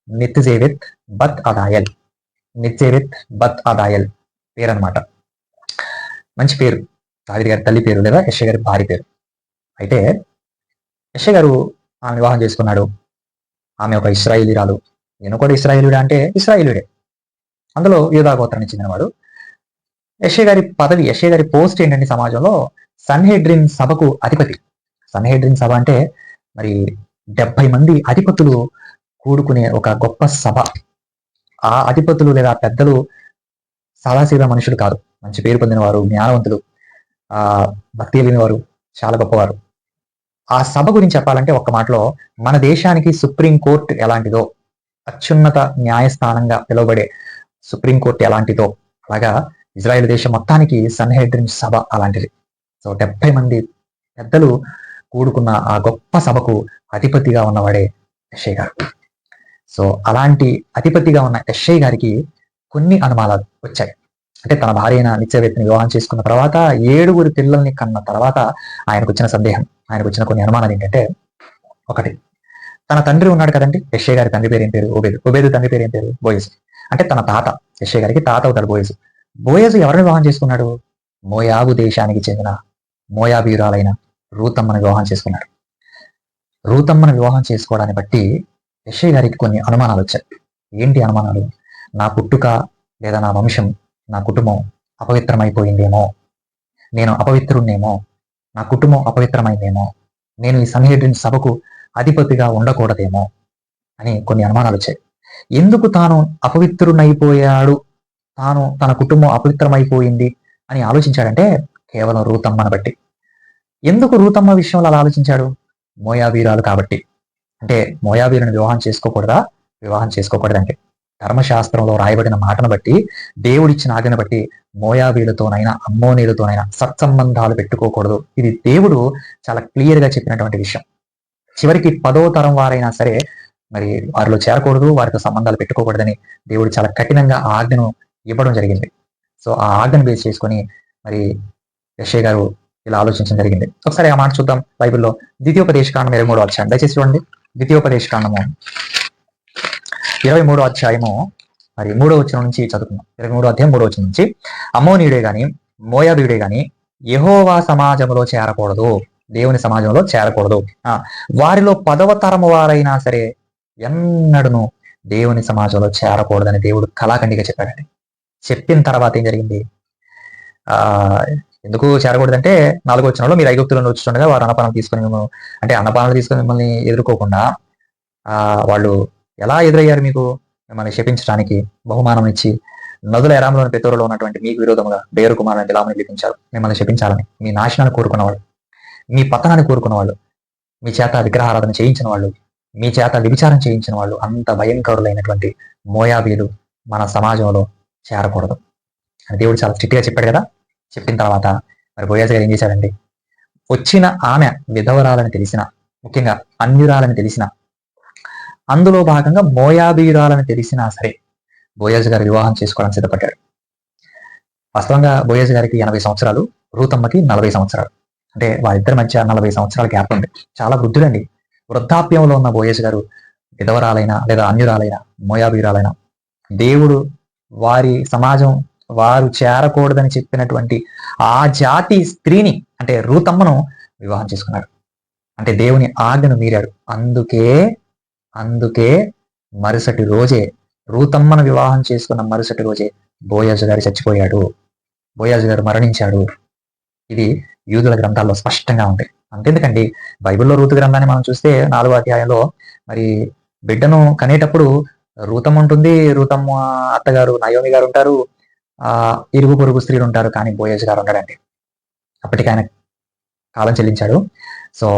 నిత్సేవెత్ బత్ అదాయల్, నిత్సేవెత్ బత్ అదాయల్ పేరు అనమాట. మంచి పేరు, దావీదు గారి తల్లి పేరు లేదా యెషయా గారి భార్య పేరు. అయితే యెషయా గారు ఆమె వివాహం చేసుకున్నాడు. ఆమె ఒక ఇశ్రాయేలీరాలు. నేను కూడా ఇశ్రాయేలుడా అంటే ఇశ్రాయేలుడే, అందులో యూదా గోత్రానికి చెందినవాడు. యెషయా గారి పదవి, యెషయా గారి పోస్ట్ ఏంటంటే సమాజంలో సన్హెడ్రిన్ సభకు అధిపతి. సన్హెడ్రిన్ సభ అంటే మరి 70 మంది అధిపతులు కూడుకునే ఒక గొప్ప సభ. ఆ అధిపతులు లేదా పెద్దలు సాదాసీదా మనుషులు కాదు, మంచి పేరు పొందిన వారు, జ్ఞానవంతులు, భక్తి కలిగిన వారు, చాలా గొప్పవారు. ఆ సభ గురించి చెప్పాలంటే ఒక్క మాటలో, మన దేశానికి సుప్రీం కోర్టు ఎలాంటిదో, అత్యున్నత న్యాయస్థానంగా పిలువబడే సుప్రీం కోర్టు ఎలాంటిదో, అలాగా ఇజ్రాయెల్ దేశం మొత్తానికి సన్హెడ్రిన్ సభ అలాంటిది. సో 70 మంది పెద్దలు కూడుకున్న ఆ గొప్ప సభకు అధిపతిగా ఉన్నవాడే యెషయా గారు. సో అలాంటి అధిపతిగా ఉన్న యెషయా గారికి కొన్ని అనుమానాలు వచ్చాయి. అంటే తన భార్య అయిన నిత్సేవెత్ని వివాహం చేసుకున్న తర్వాత 7 పిల్లల్ని కన్న తర్వాత ఆయనకు వచ్చిన సందేహం, ఆయనకు వచ్చిన కొన్ని అనుమానాలు ఏంటంటే, ఒకటి, తన తండ్రి ఉన్నాడు కదండి, యెషయా గారి తండ్రి పేరు ఏం పేరు? ఓబేదు తండ్రి పేరు ఏం పేరు? బోయజు. అంటే తన తాత, యెషయా గారికి తాత అవుతాడు బోయజు. బోయజు ఎవరిని వివాహం చేసుకున్నాడు? మోయాబు దేశానికి చెందిన మోయాబీయురాలైన రూతమ్మను వివాహం చేసుకున్నాడు. రూతమ్మను వివాహం చేసుకోవడాన్ని బట్టి యెషయా గారికి కొన్ని అనుమానాలు వచ్చాయి. ఏంటి అనుమానాలు? నా పుట్టుక లేదా నా వంశం, నా కుటుంబం అపవిత్రమైపోయిందేమో, నేను అపవిత్రుణ్ణేమో, నా కుటుంబం అపవిత్రమైందేమో, నేను ఈ సన్హెడ్రిన్ సభకు అధిపతిగా ఉండకూడదేమో అని కొన్ని అనుమానాలు వచ్చాయి. ఎందుకు తాను అపవిత్రునైపోయాడు, తన కుటుంబం అపవిత్రమైపోయింది అని ఆలోచించాడంటే కేవలం రూతమ్మను బట్టి. ఎందుకు రూతమ్మ విషయంలో అలా ఆలోచించాడు? మోయాబీరాలు కాబట్టి. అంటే మోయాబీలను వివాహం చేసుకోకూడదా? వివాహం చేసుకోకూడదంటే ధర్మశాస్త్రంలో రాయబడిన మాటను బట్టి, దేవుడిచ్చిన ఆజ్ఞను బట్టి మోయాబీలతోనైనా అమ్మోనీలతోనైనా సత్సంబంధాలు పెట్టుకోకూడదు. ఇది దేవుడు చాలా క్లియర్ గా చెప్పినటువంటి విషయం. చివరికి 10వ తరం వారైనా సరే మరి వారిలో చేరకూడదు, వారితో సంబంధాలు పెట్టుకోకూడదని దేవుడు చాలా కఠినంగా ఆ ఆజ్ఞను ఇవ్వడం జరిగింది. సో ఆ ఆజ్ఞను బేస్ చేసుకొని మరి యెషయా గారు ఇలా ఆలోచించడం జరిగింది. ఒకసారి ఆ మాట చూద్దాం బైబిల్లో. ద్వితీయోపదేశకాండం 23వ అధ్యాయం, దయచేసి చూడండి. ద్వితీయోపదేశకాండము 23వ అధ్యాయము మరి 3వ వచనం నుంచి చదువుకుందాం. 23వ అధ్యాయం 3వ వచనం నుంచి, అమ్మోనీయుడే గాని మోయాబీయుడే గాని యెహోవా సమాజంలో చేరకూడదు, దేవుని సమాజంలో చేరకూడదు. వారిలో 10వ తరము వారైనా సరే ఎన్నడను దేవుని సమాజంలో చేరకూడదని దేవుడు కళాఖండిగా చెప్పాడండి. చెప్పిన తర్వాత ఏం జరిగింది? ఎందుకు చేరకూడదంటే 4వ వచనంలో మీరు ఐగుప్తులను వచ్చుండగా వారు అన్నపానాలు తీసుకొని అంటే అన్నపానాలు తీసుకొని మిమ్మల్ని ఎదుర్కోకుండా వాళ్ళు ఎలా ఎదురయ్యారు మీకు? మిమ్మల్ని శపించడానికి బహుమానం ఇచ్చి నదుల ఎరాంలోని పెతోరులో ఉన్నటువంటి మీకు విరోధముగా బేరు కుమారుని బిలాముని పిలిపించారు. మిమ్మల్ని శపించాలని, మీ నాశనాన్ని కోరుకున్నవాళ్ళు, మీ పతనాన్ని కోరుకున్న వాళ్ళు, మీ చేత విగ్రహారాధన చేయించిన వాళ్ళు, మీ చేత విభిచారం చేయించిన వాళ్ళు, అంత భయంకరులైనటువంటి మోయాబీలు మన సమాజంలో చేరకూడదు అని దేవుడు చాలా స్ట్రిక్ట్గా చెప్పాడు కదా. చెప్పిన తర్వాత మరి బోయాజు గారు ఏం చేశాడండి? వచ్చిన ఆమె విధవరాలని తెలిసిన, ముఖ్యంగా అన్యురాలని తెలిసిన, అందులో భాగంగా మోయాబీరాలని తెలిసినా సరే బోయాజు గారు వివాహం చేసుకోవడానికి సిద్ధపడ్డాడు. వాస్తవంగా బోయాజు గారికి 80 సంవత్సరాలు, రూతమ్మకి 40 సంవత్సరాలు. అంటే వాళ్ళిద్దరి మధ్య 40 సంవత్సరాల గ్యాప్ ఉంది. చాలా వృద్ధులండి. వృద్ధాప్యంలో ఉన్న బోయాజు గారు విధవరాలైన లేదా అన్యురాలైన మోయాబీరాలైన దేవుడు వారి సమాజం వారు చేరకూడదని చెప్పినటువంటి ఆ జాతి స్త్రీని అంటే రూతమ్మను వివాహం చేసుకున్నాడు. అంటే దేవుని ఆజ్ఞను మీరాడు. అందుకే మరుసటి రోజే రూతమ్మను వివాహం చేసుకున్న మరుసటి రోజే బోయాజు గారు చచ్చిపోయాడు, బోయాజు గారు మరణించాడు. ఇది యూదుల గ్రంథాల్లో స్పష్టంగా ఉంది. అంతెందుకండి, బైబిల్లో రూతు గ్రంథాన్ని మనం చూస్తే 4వ అధ్యాయంలో మరి బిడ్డను కనేటప్పుడు రూతమ్మ ఉంటుంది, రూతమ్మ అత్తగారు నయోమి గారు ఉంటారు, ఇరుగు పొరుగు స్త్రీలు ఉంటారు, కానీ బోయాజు గారు ఉండడండి. అప్పటికి ఆయన కాలం చెల్లించాడు. సో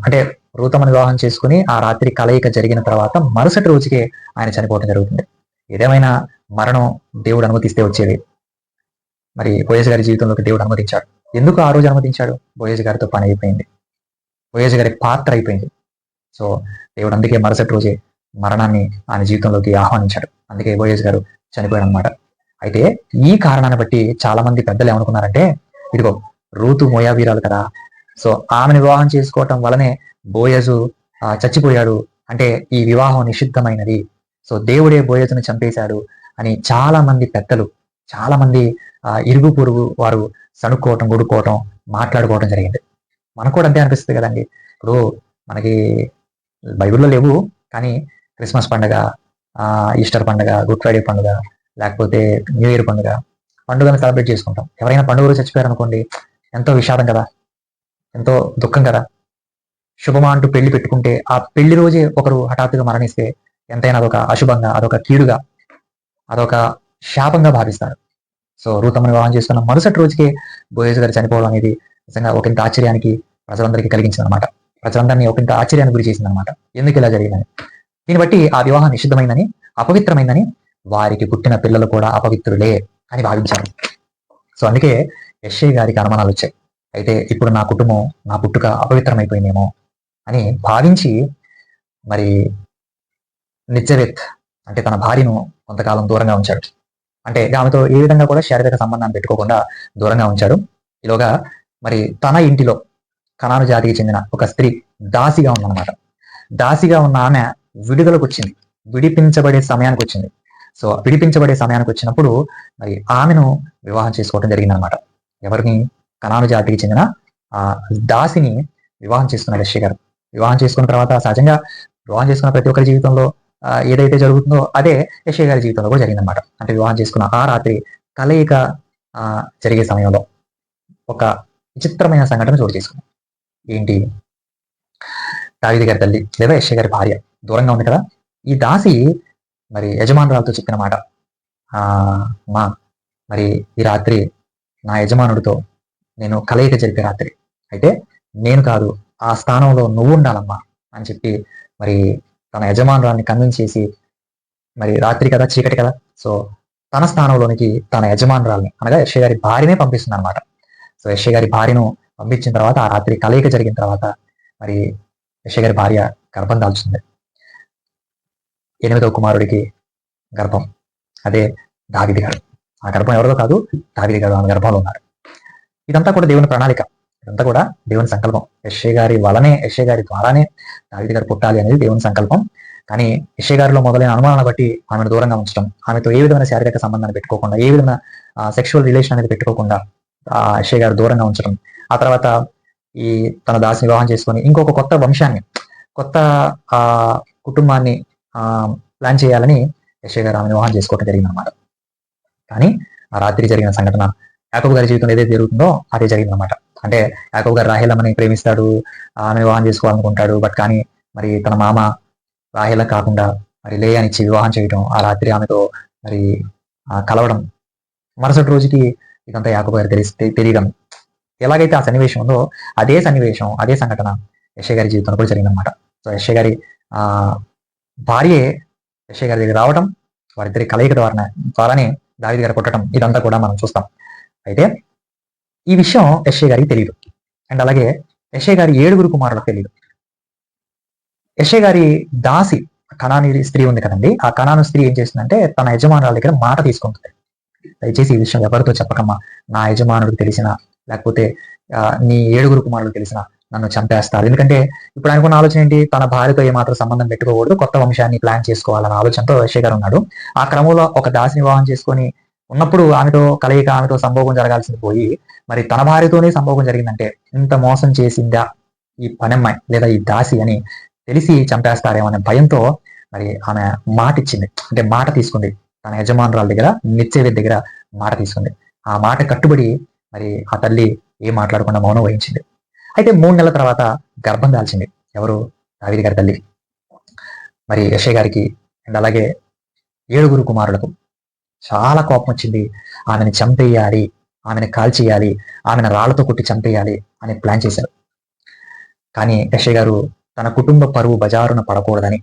అంటే రూతమ్మను వివాహం చేసుకుని ఆ రాత్రి కలయిక జరిగిన తర్వాత మరుసటి రోజుకే ఆయన చనిపోవడం జరుగుతుంది. ఏదేమైనా మరణం దేవుడు అనుమతిస్తే వచ్చేది. మరి బోయాజు గారి జీవితంలోకి దేవుడు అనుమతించాడు. ఎందుకు ఆ రోజు అనుమతించాడు? బోయాజు గారితో పని అయిపోయింది, బోయాజు గారి పాత్ర అయిపోయింది. సో దేవుడు అందుకే మరుసటి రోజే మరణాన్ని ఆయన జీవితంలోకి ఆహ్వానించాడు. అందుకే బోయాజు గారు చనిపోయాడు అనమాట. అయితే ఈ కారణాన్ని బట్టి చాలా మంది పెద్దలు ఏమనుకున్నారంటే, ఇదిగో రూతు మోయాబీరాలు కదా, సో ఆమెను వివాహం చేసుకోవటం వలనే బోయజు చచ్చిపోయాడు, అంటే ఈ వివాహం నిషిద్ధమైనది, సో దేవుడే బోయజును చంపేశాడు అని చాలా మంది పెద్దలు, చాలా మంది ఇరుగు పొరుగు వారు సణుక్కోవటం, గుడుకోవటం, మాట్లాడుకోవటం జరిగింది. మనకు కూడా అంతే అనిపిస్తుంది కదండి. ఇప్పుడు మనకి బైబిల్లో లేవు, కానీ క్రిస్మస్ పండుగ, ఈస్టర్ పండుగ, గుడ్ ఫ్రైడే పండుగ, లేకపోతే న్యూ ఇయర్ పండుగను సెలబ్రేట్ చేసుకుంటాం. ఎవరైనా పండుగలు చచ్చిపోయారు అనుకోండి, ఎంతో విషాదం కదా, ఎంతో దుఃఖం కదా. శుభమా అంటూ పెళ్లి పెట్టుకుంటే ఆ పెళ్లి రోజే ఒకరు హఠాత్తుగా మరణిస్తే ఎంతైనా అదొక అశుభంగా, అదొక కీడుగా, అదొక శాపంగా భావిస్తారు. సో రూతమ్మను వివాహం చేసుకున్న మరుసటి రోజుకే బోయజు గారు చనిపోవడం అనేది నిజంగా ఒకంత ఆశ్చర్యానికి ప్రజలందరికీ కలిగించింది అనమాట. ప్రజలందరినీ ఒకంత ఆశ్చర్యానికి గురి చేసింది అనమాట. ఎందుకు ఇలా జరిగిందని. దీన్ని బట్టి ఆ వివాహం నిషిద్ధమైందని, అపవిత్రమైందని, వారికి పుట్టిన పిల్లలు కూడా అపవిత్రులే అని భావించారు. సో అందుకే యెషయా గారికి అనుమానాలు వచ్చాయి. అయితే ఇప్పుడు నా కుటుంబం, నా పుట్టుక అపవిత్రమైపోయిందేమో అని భావించి మరి నిత్యవేత్ అంటే తన భార్యను కొంతకాలం దూరంగా ఉంచాడు. అంటే ఆమెతో ఏ విధంగా కూడా శారీరక సంబంధాన్ని పెట్టుకోకుండా దూరంగా ఉంచాడు. ఈలోగా మరి తన ఇంటిలో కనాను జాతికి చెందిన ఒక స్త్రీ దాసిగా ఉందన్నమాట. దాసిగా ఉన్న ఆమె విడుదలకు వచ్చింది, విడిపించబడే సమయానికి వచ్చింది. సో విడిపించబడే సమయానికి వచ్చినప్పుడు మరి ఆమెను వివాహం చేసుకోవడం జరిగిందనమాట. ఎవరిని? కనాను జాతికి చెందిన ఆ దాసిని వివాహం చేసుకున్నాడు యెషయా గారు. వివాహం చేసుకున్న తర్వాత సహజంగా వివాహం చేసుకున్న ప్రతి ఒక్కరి జీవితంలో ఏదైతే జరుగుతుందో అదే యెషయా గారి జీవితంలో కూడా జరిగిందనమాట. అంటే వివాహం చేసుకున్న ఆ రాత్రి కలయిక జరిగే సమయంలో ఒక విచిత్రమైన సంఘటన చోటు చేసుకుంది. ఏంటి? దావీదు గారి తల్లి లేదా యెషయా గారి భార్య దూరంగా ఉంది కదా. ఈ దాసి మరి యజమానురాలతో చెప్పిన మాట, మా మరి ఈ రాత్రి నా యజమానుడితో నేను కలయిక జరిపే రాత్రి, అయితే నేను కాదు, ఆ స్థానంలో నువ్వు ఉండాలమ్మా అని చెప్పి మరి తన యజమానురాల్ని కన్విన్స్ చేసి, మరి రాత్రి కదా, చీకటి కదా, సో తన స్థానంలోనికి తన యజమానురాల్ని అనగా యెషయా గారి భార్యనే పంపిస్తుంది అనమాట. సో యెషయా గారి భార్యను పంపించిన తర్వాత ఆ రాత్రి కలయిక జరిగిన తర్వాత మరి యెషయా గారి భార్య గర్భం దాల్చుంది. 8వ కుమారుడికి గర్భం, అదే దావీదు గారు. ఆ గర్భం ఎవరిదో కాదు, దావీదు గారు ఆమె గర్భంలో ఉన్నారు. ఇదంతా కూడా దేవుని ప్రణాళిక, ఇదంతా కూడా దేవుని సంకల్పం. యెషయా గారి వలనే, యెషయా గారి ద్వారానే దావీదు గారు పుట్టాలి అనేది దేవుని సంకల్పం. కానీ యెషయా గారిలో మొదలైన అనుమానాలను బట్టి ఆమెను దూరంగా ఉంచడం, ఆమెతో ఏ విధమైన శారీరక సంబంధాన్ని పెట్టుకోకుండా, ఏ విధమైన సెక్షువల్ రిలేషన్ అనేది పెట్టుకోకుండా యెషయా గారు దూరంగా ఉంచడం, ఆ తర్వాత ఈ తన దాసిని వివాహం చేసుకొని ఇంకొక కొత్త వంశాన్ని, కొత్త కుటుంబాన్ని ప్లాన్ చేయాలని యెషయా గారు ఆమెను వివాహం చేసుకోవడం జరిగిందనమాట. కానీ ఆ రాత్రి జరిగిన సంఘటన యాకోబు గారి జీవితంలో ఏదైతే జరుగుతుందో అదే జరిగింది అనమాట. అంటే యాకోబు గారు రాహేలమ్మని ప్రేమిస్తాడు, ఆమె వివాహం చేసుకోవాలనుకుంటాడు. బట్ కానీ మరి తన మామ రాహేల కాకుండా మరి లేయానిచ్చి వివాహం చేయడం, ఆ రాత్రి ఆమెతో మరి కలవడం, మరుసటి రోజుకి ఇదంతా యాకోబు గారు తెలియడం, ఎలాగైతే ఆ సన్నివేశం ఉందో అదే సన్నివేశం, అదే సంఘటన యెషయా గారి జీవితంలో కూడా జరిగిందనమాట. సో యెషయా గారి భార్యే యెషయా గారి దగ్గర రావడం, వారిద్దరి కలయిక ద్వారానే దావీదు గారు కొట్టడం, ఇదంతా కూడా మనం చూస్తాం. అయితే ఈ విషయం యెషయా గారికి తెలియదు. అండ్ అలాగే యెషయా గారి 7 కుమారులకు తెలియదు. యెషయా గారి దాసి కనానీ స్త్రీ ఉంది కదండి, ఆ కనాను స్త్రీ ఏం చేస్తుందంటే తన యజమానుల దగ్గర మాట తీసుకుంటుంది. దయచేసి ఈ విషయం ఎవరితో చెప్పకమ్మా, నా యజమానుడికి తెలిసిన, లేకపోతే నీ 7 కుమారులకు తెలిసిన నన్ను చంపేస్తారు. ఎందుకంటే ఇప్పుడు అనుకున్న ఆలోచన ఏంటి, తన భార్యతో ఏమాత్రం సంబంధం పెట్టుకోకూడదు, కొత్త వంశాన్ని ప్లాన్ చేసుకోవాలన్న ఆలోచనతో యెషయా గారు ఉన్నాడు. ఆ క్రమంలో ఒక దాసిని వివాహం చేసుకొని ఉన్నప్పుడు ఆమెతో కలయిక, ఆమెతో సంభోగం జరగాల్సింది పోయి మరి తన భార్యతోనే సంభోగం జరిగిందంటే ఇంత మోసం చేసిందా ఈ పనమ్మాయి లేదా ఈ దాసి అని తెలిసి చంపేస్తారేమో అనే భయంతో మరి ఆమె మాట ఇచ్చింది. అంటే మాట తీసుకుంది, తన యజమానురాల దగ్గర, నిత్సేవేది దగ్గర మాట తీసుకుంది. ఆ మాట కట్టుబడి మరి ఆ తల్లి ఏం మాట్లాడకుండా మౌనం వహించింది. అయితే 3 నెలల తర్వాత గర్భం దాల్చింది. ఎవరు? దావీదు గారి తల్లి. మరి యెషయా గారికి అండ్ అలాగే 7 కుమారులకు చాలా కోపం వచ్చింది. ఆమెను చంపేయాలి, ఆమెను కాల్చేయాలి, ఆమెను రాళ్లతో కొట్టి చంపేయాలి అని ప్లాన్ చేశారు. కానీ యెషయా గారు తన కుటుంబ పరువు బజారున పడకూడదని,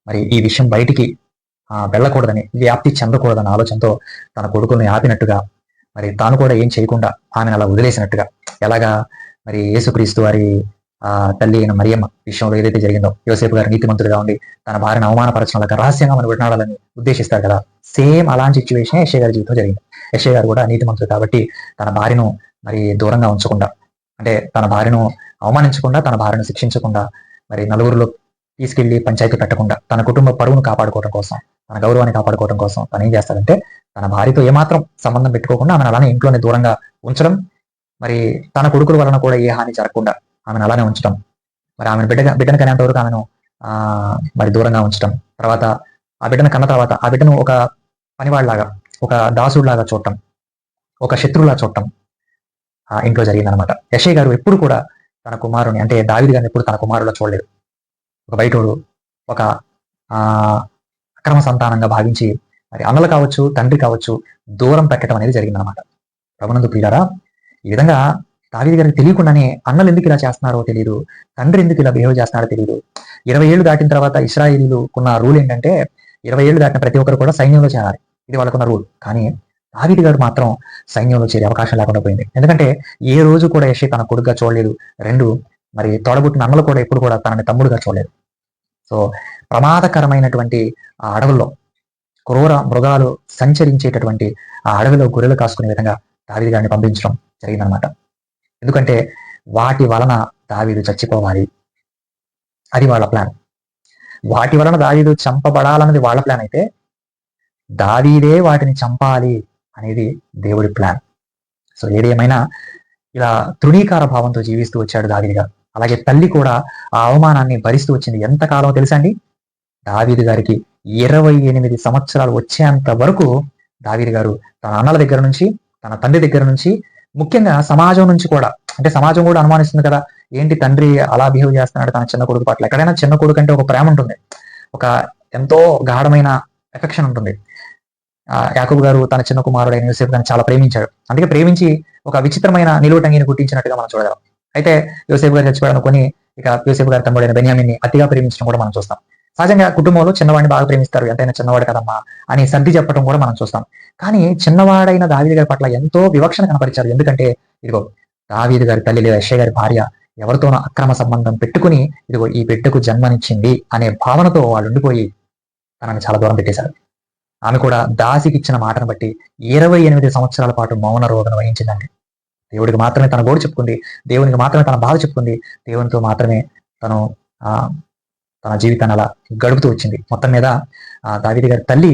మరి ఈ విషయం బయటికి వెళ్ళకూడదని, వ్యాప్తి చెందకూడదన్న ఆలోచనతో తన కొడుకుల్ని ఆపినట్టుగా, మరి తాను కూడా ఏం చేయకుండా ఆమెను అలా వదిలేసినట్టుగా, ఎలాగా మరి యేసుక్రీస్తు వారి తల్లి అయిన మరియమ్మ విషయంలో ఏదైతే జరిగిందో, యోసేపు గారు నీతిమంతుడిగా ఉండి తన భార్యను అవమానపరచడం రహస్యంగా మనం వినాడాలని ఉద్దేశిస్తారు కదా, సేమ్ అలాంటి సిచ్యువేషన్ యెషయా గారి జీవితంలో జరిగింది. యెషయా గారు కూడా నీతిమంతుడు కాబట్టి తన భార్యను మరి దూరంగా ఉంచకుండా, అంటే తన భార్యను అవమానించకుండా, తన భార్యను శిక్షించకుండా, మరి నలుగురిలో తీసుకెళ్లి పంచాయతీ పెట్టకుండా, తన కుటుంబ పరువును కాపాడుకోవడం కోసం, తన గౌరవాన్ని కాపాడుకోవడం కోసం తను ఏం చేస్తాడంటే తన భార్యతో ఏమాత్రం సంబంధం పెట్టుకోకుండా ఆమెను అలానే ఇంట్లోనే దూరంగా ఉంచడం, మరి తన కొడుకుల వలన కూడా ఏ హాని జరగకుండా ఆమెను అలానే ఉంచడం, మరి ఆమెను బిడ్డను కనేంత వరకు ఆమెను మరి దూరంగా ఉంచడం, తర్వాత ఆ బిడ్డను కన్న తర్వాత ఆ బిడ్డను ఒక పనివాడిలాగా, ఒక దాసుడిలాగా చూడటం, ఒక శత్రువులా చూడటం ఇంట్లో జరిగిందనమాట. యెషయా గారు ఎప్పుడు కూడా తన కుమారుని, అంటే దావీదు గారిని ఎప్పుడు తన కుమారులో చూడలేదు. ఒక బయటోడు, ఒక అక్రమ సంతానంగా భావించి మరి అన్నలు కావచ్చు, తండ్రి కావచ్చు, దూరం పెట్టడం అనేది జరిగిందనమాట. ప్రభునందు ప్రియులారా, ఈ విధంగా దావీదు గారికి తెలియకుండానే అన్నలు ఎందుకు ఇలా చేస్తున్నారో తెలియదు, తండ్రి ఎందుకు ఇలా బిహేవ్ చేస్తున్నారో తెలియదు. 20 ఏళ్ళు దాటిన తర్వాత ఇశ్రాయేలీయులకున్న రూల్ ఏంటంటే 20 ఏళ్ళు దాటిన ప్రతి ఒక్కరు కూడా సైన్యంలో చేరాలి, ఇది వాళ్ళకున్న రూల్. కానీ దావీదు గారు మాత్రం సైన్యంలో చేరే అవకాశం లేకుండా పోయింది. ఎందుకంటే ఏ రోజు కూడా యెషయా తన కొడుకుగా చూడలేదు. 2 మరి తోడబుట్టిన అన్నలు కూడా ఎప్పుడు కూడా తనని తమ్ముడుగా చూడలేదు. సో ప్రమాదకరమైనటువంటి ఆ అడవుల్లో, క్రూర మృగాలు సంచరించేటటువంటి ఆ అడవిలో గొర్రెలు కాసుకునే విధంగా దావీదు గారిని పంపించడం జరిగిందనమాట. ఎందుకంటే వాటి వలన దావీదు చచ్చిపోవాలి, అది వాళ్ళ ప్లాన్. వాటి వలన దావీదు చంపబడాలన్నది వాళ్ళ ప్లాన్ అయితే, దావీదే వాటిని చంపాలి అనేది దేవుడి ప్లాన్. సో ఏది ఏమైనా ఇలా తృణీకార భావంతో జీవిస్తూ వచ్చాడు దావీదు గారు. అలాగే తల్లి కూడా ఆ అవమానాన్ని భరిస్తూ వచ్చింది. ఎంతకాలం తెలుసా అండి? దావీదు గారికి 28 సంవత్సరాలు వచ్చేంత వరకు దావీదు గారు తన అన్నల దగ్గర నుంచి, తన తండ్రి దగ్గర నుంచి, ముఖ్యంగా సమాజం నుంచి కూడా, అంటే సమాజం కూడా అనుమానిస్తుంది కదా, ఏంటి తండ్రి అలా బిహేవ్ చేస్తున్నాడు తన చిన్న కొడుకు పట్ల. ఎక్కడైనా చిన్న కొడుకు అంటే ఒక ప్రేమ ఉంటుంది, ఒక ఎంతో గాఢమైన ఎఫెక్షన్ ఉంటుంది. యాకోబు గారు తన చిన్న కుమారుడైన యోసేపు గారిని చాలా ప్రేమించాడు. అందుకే ప్రేమించి ఒక విచిత్రమైన నిలువుటంగిని కుట్టించినట్టుగా మనం చూడగలం. అయితే యోసేపు గారు చచ్చిపోయాడు కొని ఇక యోసేపు గారి తమ్ముడైన బెన్యామిన్ని అతిగా ప్రేమించడం కూడా మనం చూస్తాం. సహజంగా కుటుంబంలో చిన్నవాడిని బాగా ప్రేమిస్తారు, ఎంతైనా చిన్నవాడు కదమ్మా అని సర్ది చెప్పడం కూడా మనం చూస్తాం. కానీ చిన్నవాడైన దావీదు గారి పట్ల ఎంతో వివక్షణ కనపరిచారు. ఎందుకంటే ఇదిగో దావీదు గారి తల్లి లేదా యెషయా గారి భార్య ఎవరితోనో అక్రమ సంబంధం పెట్టుకుని ఇదిగో ఈ బిడ్డకు జన్మనిచ్చింది అనే భావనతో వాళ్ళు ఉండిపోయి తనని చాలా దూరం పెట్టేశారు. ఆమె కూడా దాసికి ఇచ్చిన మాటను బట్టి 28 సంవత్సరాల పాటు మౌన రోదన వహించిందండి. దేవుడికి మాత్రమే తన గోడు చెప్పుకుంది, దేవునికి మాత్రమే తన బాధ చెప్పుకుంది, దేవునితో మాత్రమే తను తన జీవితాన్ని అలా గడుపుతూ వచ్చింది. మొత్తం మీద దావీదు గారి తల్లి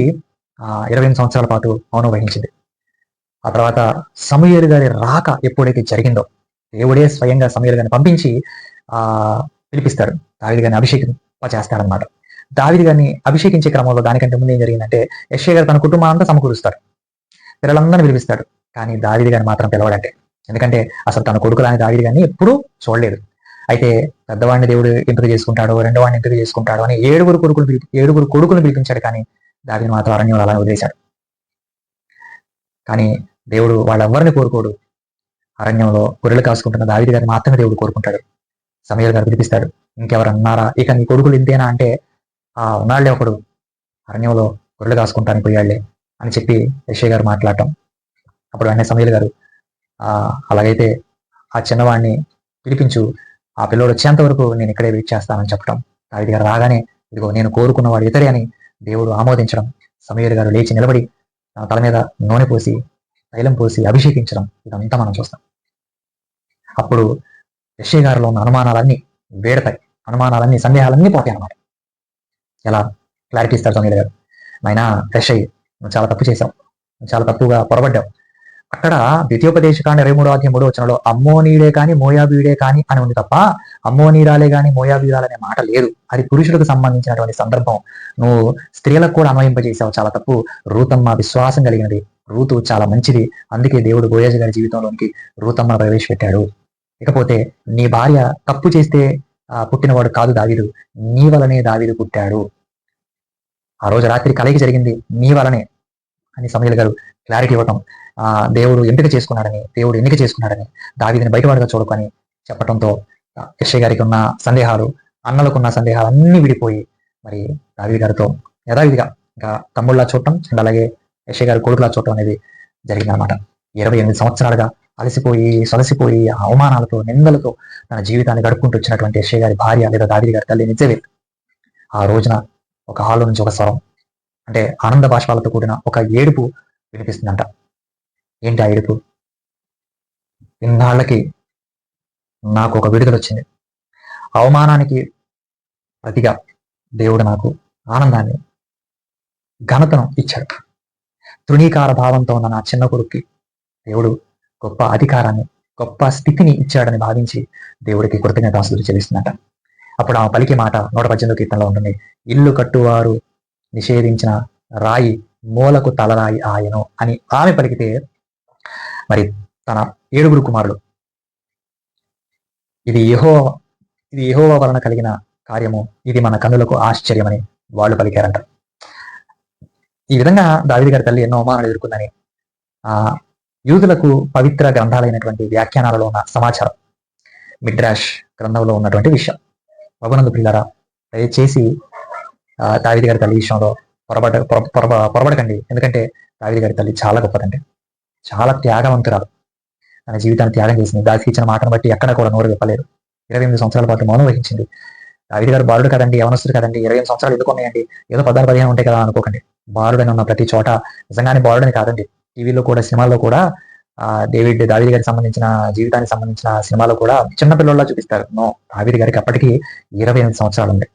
28 సంవత్సరాల పాటు మౌనం వహించింది. ఆ తర్వాత సమూయేలు గారి రాక ఎప్పుడైతే జరిగిందో, దేవుడే స్వయంగా సమూయేలు గారిని పంపించి పిలిపిస్తాడు, దావీదు గారిని అభిషేకింపచేస్తాడనమాట. దావీదు గారిని అభిషేకించే క్రమంలో దానికంటే ముందు ఏం జరిగిందంటే యెషయా గారు తన కుటుంబాన్ని అంతా సమకూరుస్తాడు, పిల్లలందరినీ పిలిపిస్తాడు. కానీ దావీదు గారిని మాత్రం పిలవడంటే. ఎందుకంటే అసలు తన కొడుకులాని దావీదు గారిని ఎప్పుడూ చూడలేదు. అయితే పెద్దవాడిని దేవుడు ఎంపిక చేసుకుంటాడు, రెండో వాడిని ఎంపిక చేసుకుంటాడు అని ఏడుగురు కొడుకులు పిలిపించాడు. కానీ దావీదుని మాత్రం అరణ్యంలో అలా వదిలేశాడు. కానీ దేవుడు వాళ్ళెవ్వరిని కోరుకోడు. అరణ్యంలో గొర్రెలు కాసుకుంటున్న దావీదు గారిని మాత్రమే దేవుడు కోరుకుంటాడు. సమూయేలు గారు పిలిపిస్తాడు, ఇంకెవరన్నారా, ఇక నీ కొడుకులు ఇంతేనా అంటే, ఉన్నాళ్లే ఒకడు అరణ్యంలో గొర్రెలు కాసుకుంటానికి పోయాళ్లే అని చెప్పి యెషయా గారు మాట్లాడటం. అప్పుడు వెంటనే సమూయేలు గారు అలాగైతే ఆ చిన్నవాడిని పిలిపించు, ఆ పిల్లోడు వచ్చేంత వరకు నేను ఇక్కడే వెయిట్ చేస్తానని చెప్పడం. దావీదు గారు రాగానే, ఇదిగో నేను కోరుకున్నవాడు ఇతడే అని దేవుడు ఆమోదించడం. సమూయేలు గారు లేచి నిలబడి తల మీద నూనె పోసి తైలం పోసి అభిషేకించడం, ఇదంతా మనం చూస్తాం. అప్పుడు యెషయా గారిలో ఉన్న అనుమానాలన్నీ వేడతాయి, సందేహాలన్నీ పోతాయి అన్నమాట. ఎలా క్లారిటీ ఇస్తారు సమూయేలు గారు, నాయనా యెషయా, నువ్వు చాలా తప్పు చేశావు, నువ్వు చాలా తప్పుగా పొరబడ్డావు. అక్కడ ద్వితీయోపదేశకాండ 23:3 అమ్మోనీయుడే కానీ మోయాబీయుడే కానీ అని ఉంది తప్ప అమ్మోనీరాలే కానీ మోయాబీరాలనే మాట లేదు. అది పురుషులకు సంబంధించినటువంటి సందర్భం. నువ్వు స్త్రీలకు కూడా అన్వయింపజేసావు, చాలా తప్పు. రూతమ్మ విశ్వాసం కలిగినది, రూతు చాలా మంచిది, అందుకే దేవుడు బోయజు గారి జీవితంలోనికి రూతమ్మ ప్రవేశపెట్టాడు. ఇకపోతే నీ భార్య తప్పు చేస్తే పుట్టినవాడు కాదు దావీదు, నీ వలనే దావీదు పుట్టాడు. ఆ రోజు రాత్రి కలయిక జరిగింది నీ వలనే అని సమూయేలు గారు క్లారిటీ ఇవ్వటం. దేవుడు ఎన్నిక చేసుకున్నాడని దావీదుని బయటవాడుగా చూడకని చెప్పడంతో యెషయా గారికి ఉన్న సందేహాలు, అన్నలకున్న సందేహాలు అన్నీ విడిపోయి మరి దావీదు గారితో యథావిధిగా ఇంకా తమ్ముళ్ళలా చూడటం అండ్ అలాగే యెషయా గారి కొడుకులా చూడటం అనేది జరిగిందనమాట. 28 సంవత్సరాలుగా అలసిపోయి సొలసిపోయి అవమానాలతో నిందలతో తన జీవితాన్ని గడుపుకుంటూ వచ్చినటువంటి యెషయా గారి భార్య లేదా దావీదు గారి తల్లి నిజబెత్ ఆ రోజున ఒక హాల్లో నుంచి ఒక స్వరం, అంటే ఆనంద బాష్పాలతో కూడిన ఒక ఏడుపు వినిపిస్తుందంట. ఏంటి ఆ ఏడుపు? ఇన్నాళ్ళకి నాకు ఒక విడుదల వచ్చింది, అవమానానికి ప్రతిగా దేవుడు నాకు ఆనందాన్ని, ఘనతను ఇచ్చాడు. తృణీకార భావంతో ఉన్న నా చిన్న కొడుక్కి దేవుడు గొప్ప అధికారాన్ని, గొప్ప స్థితిని ఇచ్చాడని భావించి దేవుడికి కృతజ్ఞతాస్తుతులు చెల్లిస్తున్నట. అప్పుడు ఆమె పలికే మాట 118 కీర్తనలో ఉంటుంది, ఇల్లు కట్టువారు నిషేధించిన రాయి మూలకు తలరాయి ఆయను అని ఆమె పలికితే, మరి తన 7 కుమారులు, ఇది యెహోవా వలన కలిగిన కార్యము, ఇది మన కన్నులకు ఆశ్చర్యమని వాళ్ళు పలికారంట. ఈ విధంగా దావీదు గారి తల్లి ఎన్నో అవమానాలు ఎదుర్కొందని యూదులకు పవిత్ర గ్రంథాలైనటువంటి వ్యాఖ్యానాలలో ఉన్న సమాచారం, మిడ్రాష్ గ్రంథంలో ఉన్నటువంటి విషయం. ప్రభునందు ప్రియులారా, దయచేసి దావీదు గారి తల్లి విషయంలో పొరబడకండి. ఎందుకంటే దావీదు గారి తల్లి చాలా గొప్పదండి, చాలా త్యాగవంతురాలు. తన జీవితాన్ని త్యాగం చేసింది. దావీదుకి ఇచ్చిన మాటను బట్టి ఎక్కడ కూడా నోరు విప్పలేదు. 28 సంవత్సరాల పాటు మౌనం వహించింది. దావీదు గారు బాలుడు కదండి, యవనస్తుడు కదండి, 28 సంవత్సరాలు ఎందుకు ఉన్నాయండి, ఏదో 14-15 ఉంటాయి కదా అనుకోకండి. బాలుడని ఉన్న ప్రతి చోట నిజంగానే బాలుడని కాదండి. టీవీలో కూడా, సినిమాల్లో కూడా దావీదు గారికి సంబంధించిన జీవితానికి సంబంధించిన సినిమాలో కూడా చిన్నపిల్లల్లా చూపిస్తారు. నో, దావీదు గారికి అప్పటికి 28 సంవత్సరాలు ఉంది.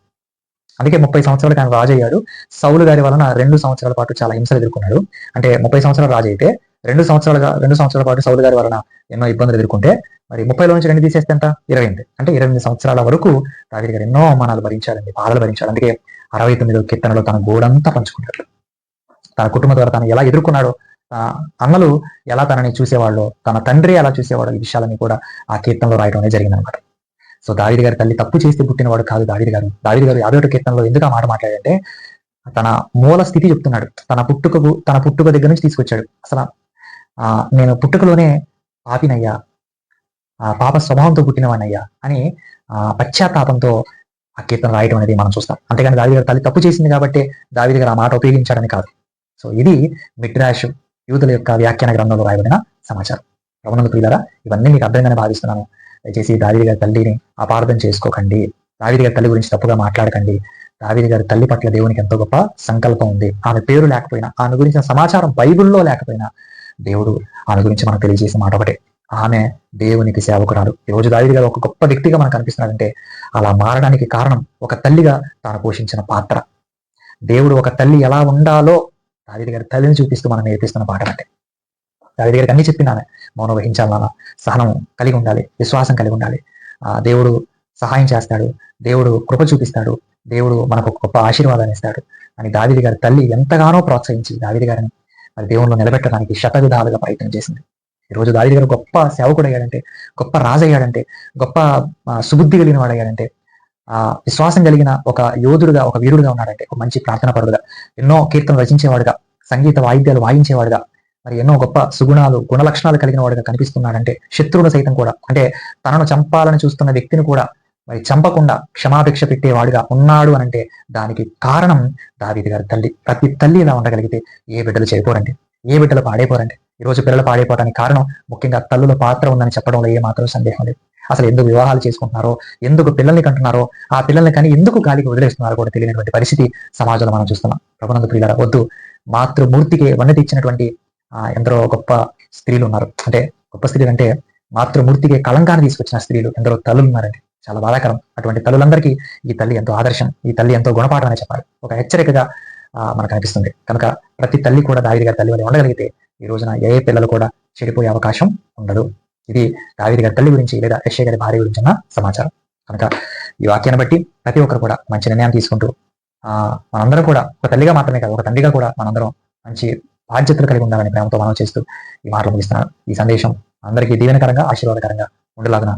అందుకే 30 సంవత్సరాలు ఆయన రాజు అయ్యాడు. సౌలు గారి వలన 2 సంవత్సరాల పాటు చాలా హింసలు ఎదుర్కొన్నాడు. అంటే 30 సంవత్సరాలు రాజు అయితే 2 సంవత్సరాల పాటు సౌలు గారి వలన ఎన్నో ఇబ్బందులు ఎదుర్కొంటే, మరి 30లో నుంచి 2 తీసేస్తే ఎంత, 28. అంటే 28 సంవత్సరాల వరకు దావీదు గారు ఎన్నో అవమానాలు భరించాడండి, బాధలు భరించాడు. అందుకే 69వ కీర్తనలో తన గోడంతా పంచుకుంటాడు. తన కుటుంబం ద్వారా తను ఎలా ఎదుర్కొన్నాడో, అన్నలు ఎలా తనని చూసేవాళ్ళు, తన తండ్రి ఎలా చూసేవాడు, ఈ విషయాలన్నీ కూడా ఆ కీర్తనలో రాయడం అనేది జరిగిందనమాట. సో దావీదు గారి తల్లి తప్పు చేస్తే పుట్టినవాడు కాదు దావీదు గారు. 51వ కీర్తనలో ఎందుకు ఆ మాట మాట్లాడంటే, తన మూల స్థితి చెప్తున్నాడు. తన పుట్టుక దగ్గర నుంచి తీసుకొచ్చాడు. అసలు నేను పుట్టుకలోనే పాపినయ్యా, పాప స్వభావంతో పుట్టినవాడినయ్యా అని పశ్చాత్తాపంతో ఆ కీర్తన రాయటం అనేది మనం చూస్తాం. అంతేగాని దావీదు గారి తల్లి తప్పు చేసింది కాబట్టి దావీదు గారు ఆ మాట ఉపయోగించాడని కాదు. సో ఇది మిడ్రాష్ యూదుల యొక్క వ్యాఖ్యాన గ్రంథంలో రాయబడిన సమాచారం. ప్రభునందు ప్రియులారా, ఇవన్నీ మీకు అర్థంగానే భావిస్తున్నాను. దయచేసి దావీదు గారి తల్లిని అపార్థం చేసుకోకండి, దావీదు గారి తల్లి గురించి తప్పుగా మాట్లాడకండి. దావీదు గారి తల్లి పట్ల దేవునికి ఎంతో గొప్ప సంకల్పం ఉంది. ఆమె పేరు లేకపోయినా, ఆమె గురించిన సమాచారం బైబిల్లో లేకపోయినా, దేవుడు ఆమె గురించి మనకు తెలియజేసే మాట ఒకటే, ఆమె దేవునికి సేవకురాలు. ఈరోజు దావీదు గారు ఒక గొప్ప వ్యక్తిగా మనకు కనిపిస్తున్నాడంటే అలా మారడానికి కారణం ఒక తల్లిగా తాను పోషించిన పాత్ర. దేవుడు ఒక తల్లి ఎలా ఉండాలో దావీదు గారి తల్లిని చూపిస్తూ మనం నేర్పిస్తున్న పాట అంటే. దావీదు గారికి అన్ని చెప్పినానే, మౌనం వహించాలి నాన్న, సహనం కలిగి ఉండాలి, విశ్వాసం కలిగి ఉండాలి, దేవుడు సహాయం చేస్తాడు, దేవుడు కృప చూపిస్తాడు, దేవుడు మనకు ఒక గొప్ప ఆశీర్వాదాన్ని ఇస్తాడు అని దావీదు గారి తల్లి ఎంతగానో ప్రోత్సహించి దావీదు గారిని మరి దేవుణ్ణి నిలబెట్టడానికి శతవిధాలుగా ప్రయత్నం చేసింది. ఈరోజు దావీదు గారు గొప్ప సేవకుడు అయ్యాడంటే, గొప్ప రాజు అయ్యాడంటే, గొప్ప సుబుద్ధి కలిగిన వాడు అయ్యాడంటే, విశ్వాసం కలిగిన ఒక యోధుడుగా, ఒక వీరుడుగా ఉన్నాడంటే, ఒక మంచి ప్రార్థనా పరుడుగా, ఎన్నో కీర్తనలు రచించేవాడుగా, సంగీత వాయిద్యాలు వాయించేవాడుగా, మరి ఎన్నో గొప్ప సుగుణాలు, గుణ లక్షణాలు కలిగిన వాడుగా కనిపిస్తున్నాడంటే, శత్రువును సైతం కూడా, అంటే తనను చంపాలని చూస్తున్న వ్యక్తిని కూడా మరి చంపకుండా క్షమాభిక్ష పెట్టేవాడుగా ఉన్నాడు అనంటే దానికి కారణం దావీదు గారి తల్లి. ప్రతి తల్లి ఇలా ఉండగలిగితే ఏ బిడ్డలు చెడిపోరండి, ఏ బిడ్డలు పాడైపోరండి. ఈరోజు పిల్లలు పాడైపోవడానికి కారణం ముఖ్యంగా తల్లుల పాత్ర ఉందని చెప్పడంలో ఏ మాత్రం సందేహం లేదు. అసలు ఎందుకు వివాహాలు చేసుకుంటున్నారో, ఎందుకు పిల్లల్ని కంటున్నారో, ఆ పిల్లల్ని కానీ ఎందుకు గాలికి వదిలేస్తున్నారో కూడా తెలియనటువంటి పరిస్థితి సమాజంలో మనం చూస్తున్నాం. ప్రభునందు ప్రియులారా, వద్దు. మాతృమూర్తికి వన్నె తెచ్చినటువంటి ఎందరో గొప్ప స్త్రీలు ఉన్నారు. అంటే గొప్ప స్త్రీలు అంటే మాతృమూర్తికి కళంకాన్ని తీసుకొచ్చిన స్త్రీలు ఎందరో తల్లులు ఉన్నారండి. చాలా బాధాకరం. అటువంటి తల్లులందరికీ ఈ తల్లి ఎంతో ఆదర్శం, ఈ తల్లి ఎంతో గుణపాఠం అని చెప్పాలి, ఒక హెచ్చరికగా మనకు అనిపిస్తుంది. కనుక ప్రతి తల్లి కూడా దావీదు గారి తల్లి వల్ల ఉండగలిగితే ఈ రోజున ఏ పిల్లలు కూడా చెడిపోయే అవకాశం ఉండదు. ఇది దావీదు గారి తల్లి గురించి లేదా యెషయా గారి భార్య గురించి ఉన్న సమాచారం. కనుక ఈ వాక్యాన్ని బట్టి ప్రతి ఒక్కరు కూడా మంచి నిర్ణయం తీసుకుంటూ మనందరం కూడా ఒక తల్లిగా మాత్రమే కాదు, ఒక తండ్రిగా కూడా మనందరం మంచి బాధ్యతలు కలిగి ఉండాలని ప్రేమతో మనం చేస్తూ ఈ మాటలు ముగిస్తున్నాను. ఈ సందేశం అందరికీ దీవెనకరంగా, ఆశీర్వాదకరంగా ఉండేలాగా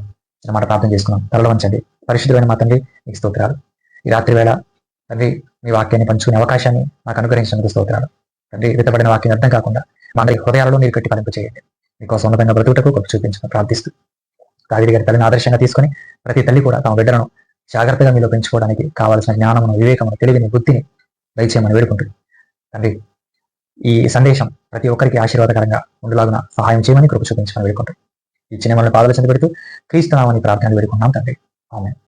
చిన్న మాట ప్రార్థన చేసుకున్నాం. తరలో వంచండి. పరిశుద్ధమైన మా తండ్రి, మీకు స్తోత్రాలు. ఈ రాత్రి వేళ తండ్రి మీ వాక్యాన్ని పంచుకునే అవకాశాన్ని నాకు అనుగ్రహించినందుకు స్తోత్రాలు. తండ్రి, విత్తబడిన వాక్యం అర్థం కాకుండా మా అందరి హృదయాలలో మీరు కట్టి ఫలింపు చేయండి. మీకోసం ఉన్నతంగా బ్రతుకుటకు గొప్ప చూపించుకుని ప్రార్థిస్తూ దావీదు గారి తల్లిని ఆదర్శంగా తీసుకొని ప్రతి తల్లి కూడా తమ బిడ్డలను జాగ్రత్తగా మీలో పెంచుకోవడానికి కావాల్సిన జ్ఞానమును, వివేకమును, తెలివిని, బుద్ధిని దయచేయమని వేడుకుంటుంది. తండ్రి, ఈ సందేశం ప్రతి ఒక్కరికి ఆశీర్వాదకరంగా ఉండేలాగా సహాయం చేయమని కృప చూపించమని వేడుకుంటుంది. ఈ చిన్న మనల్ని పాదాలు చెంది పెడుతూ క్రీస్తు నామని ప్రార్థనలు వేడుకున్నాం తండ్రి. ఆమేన్.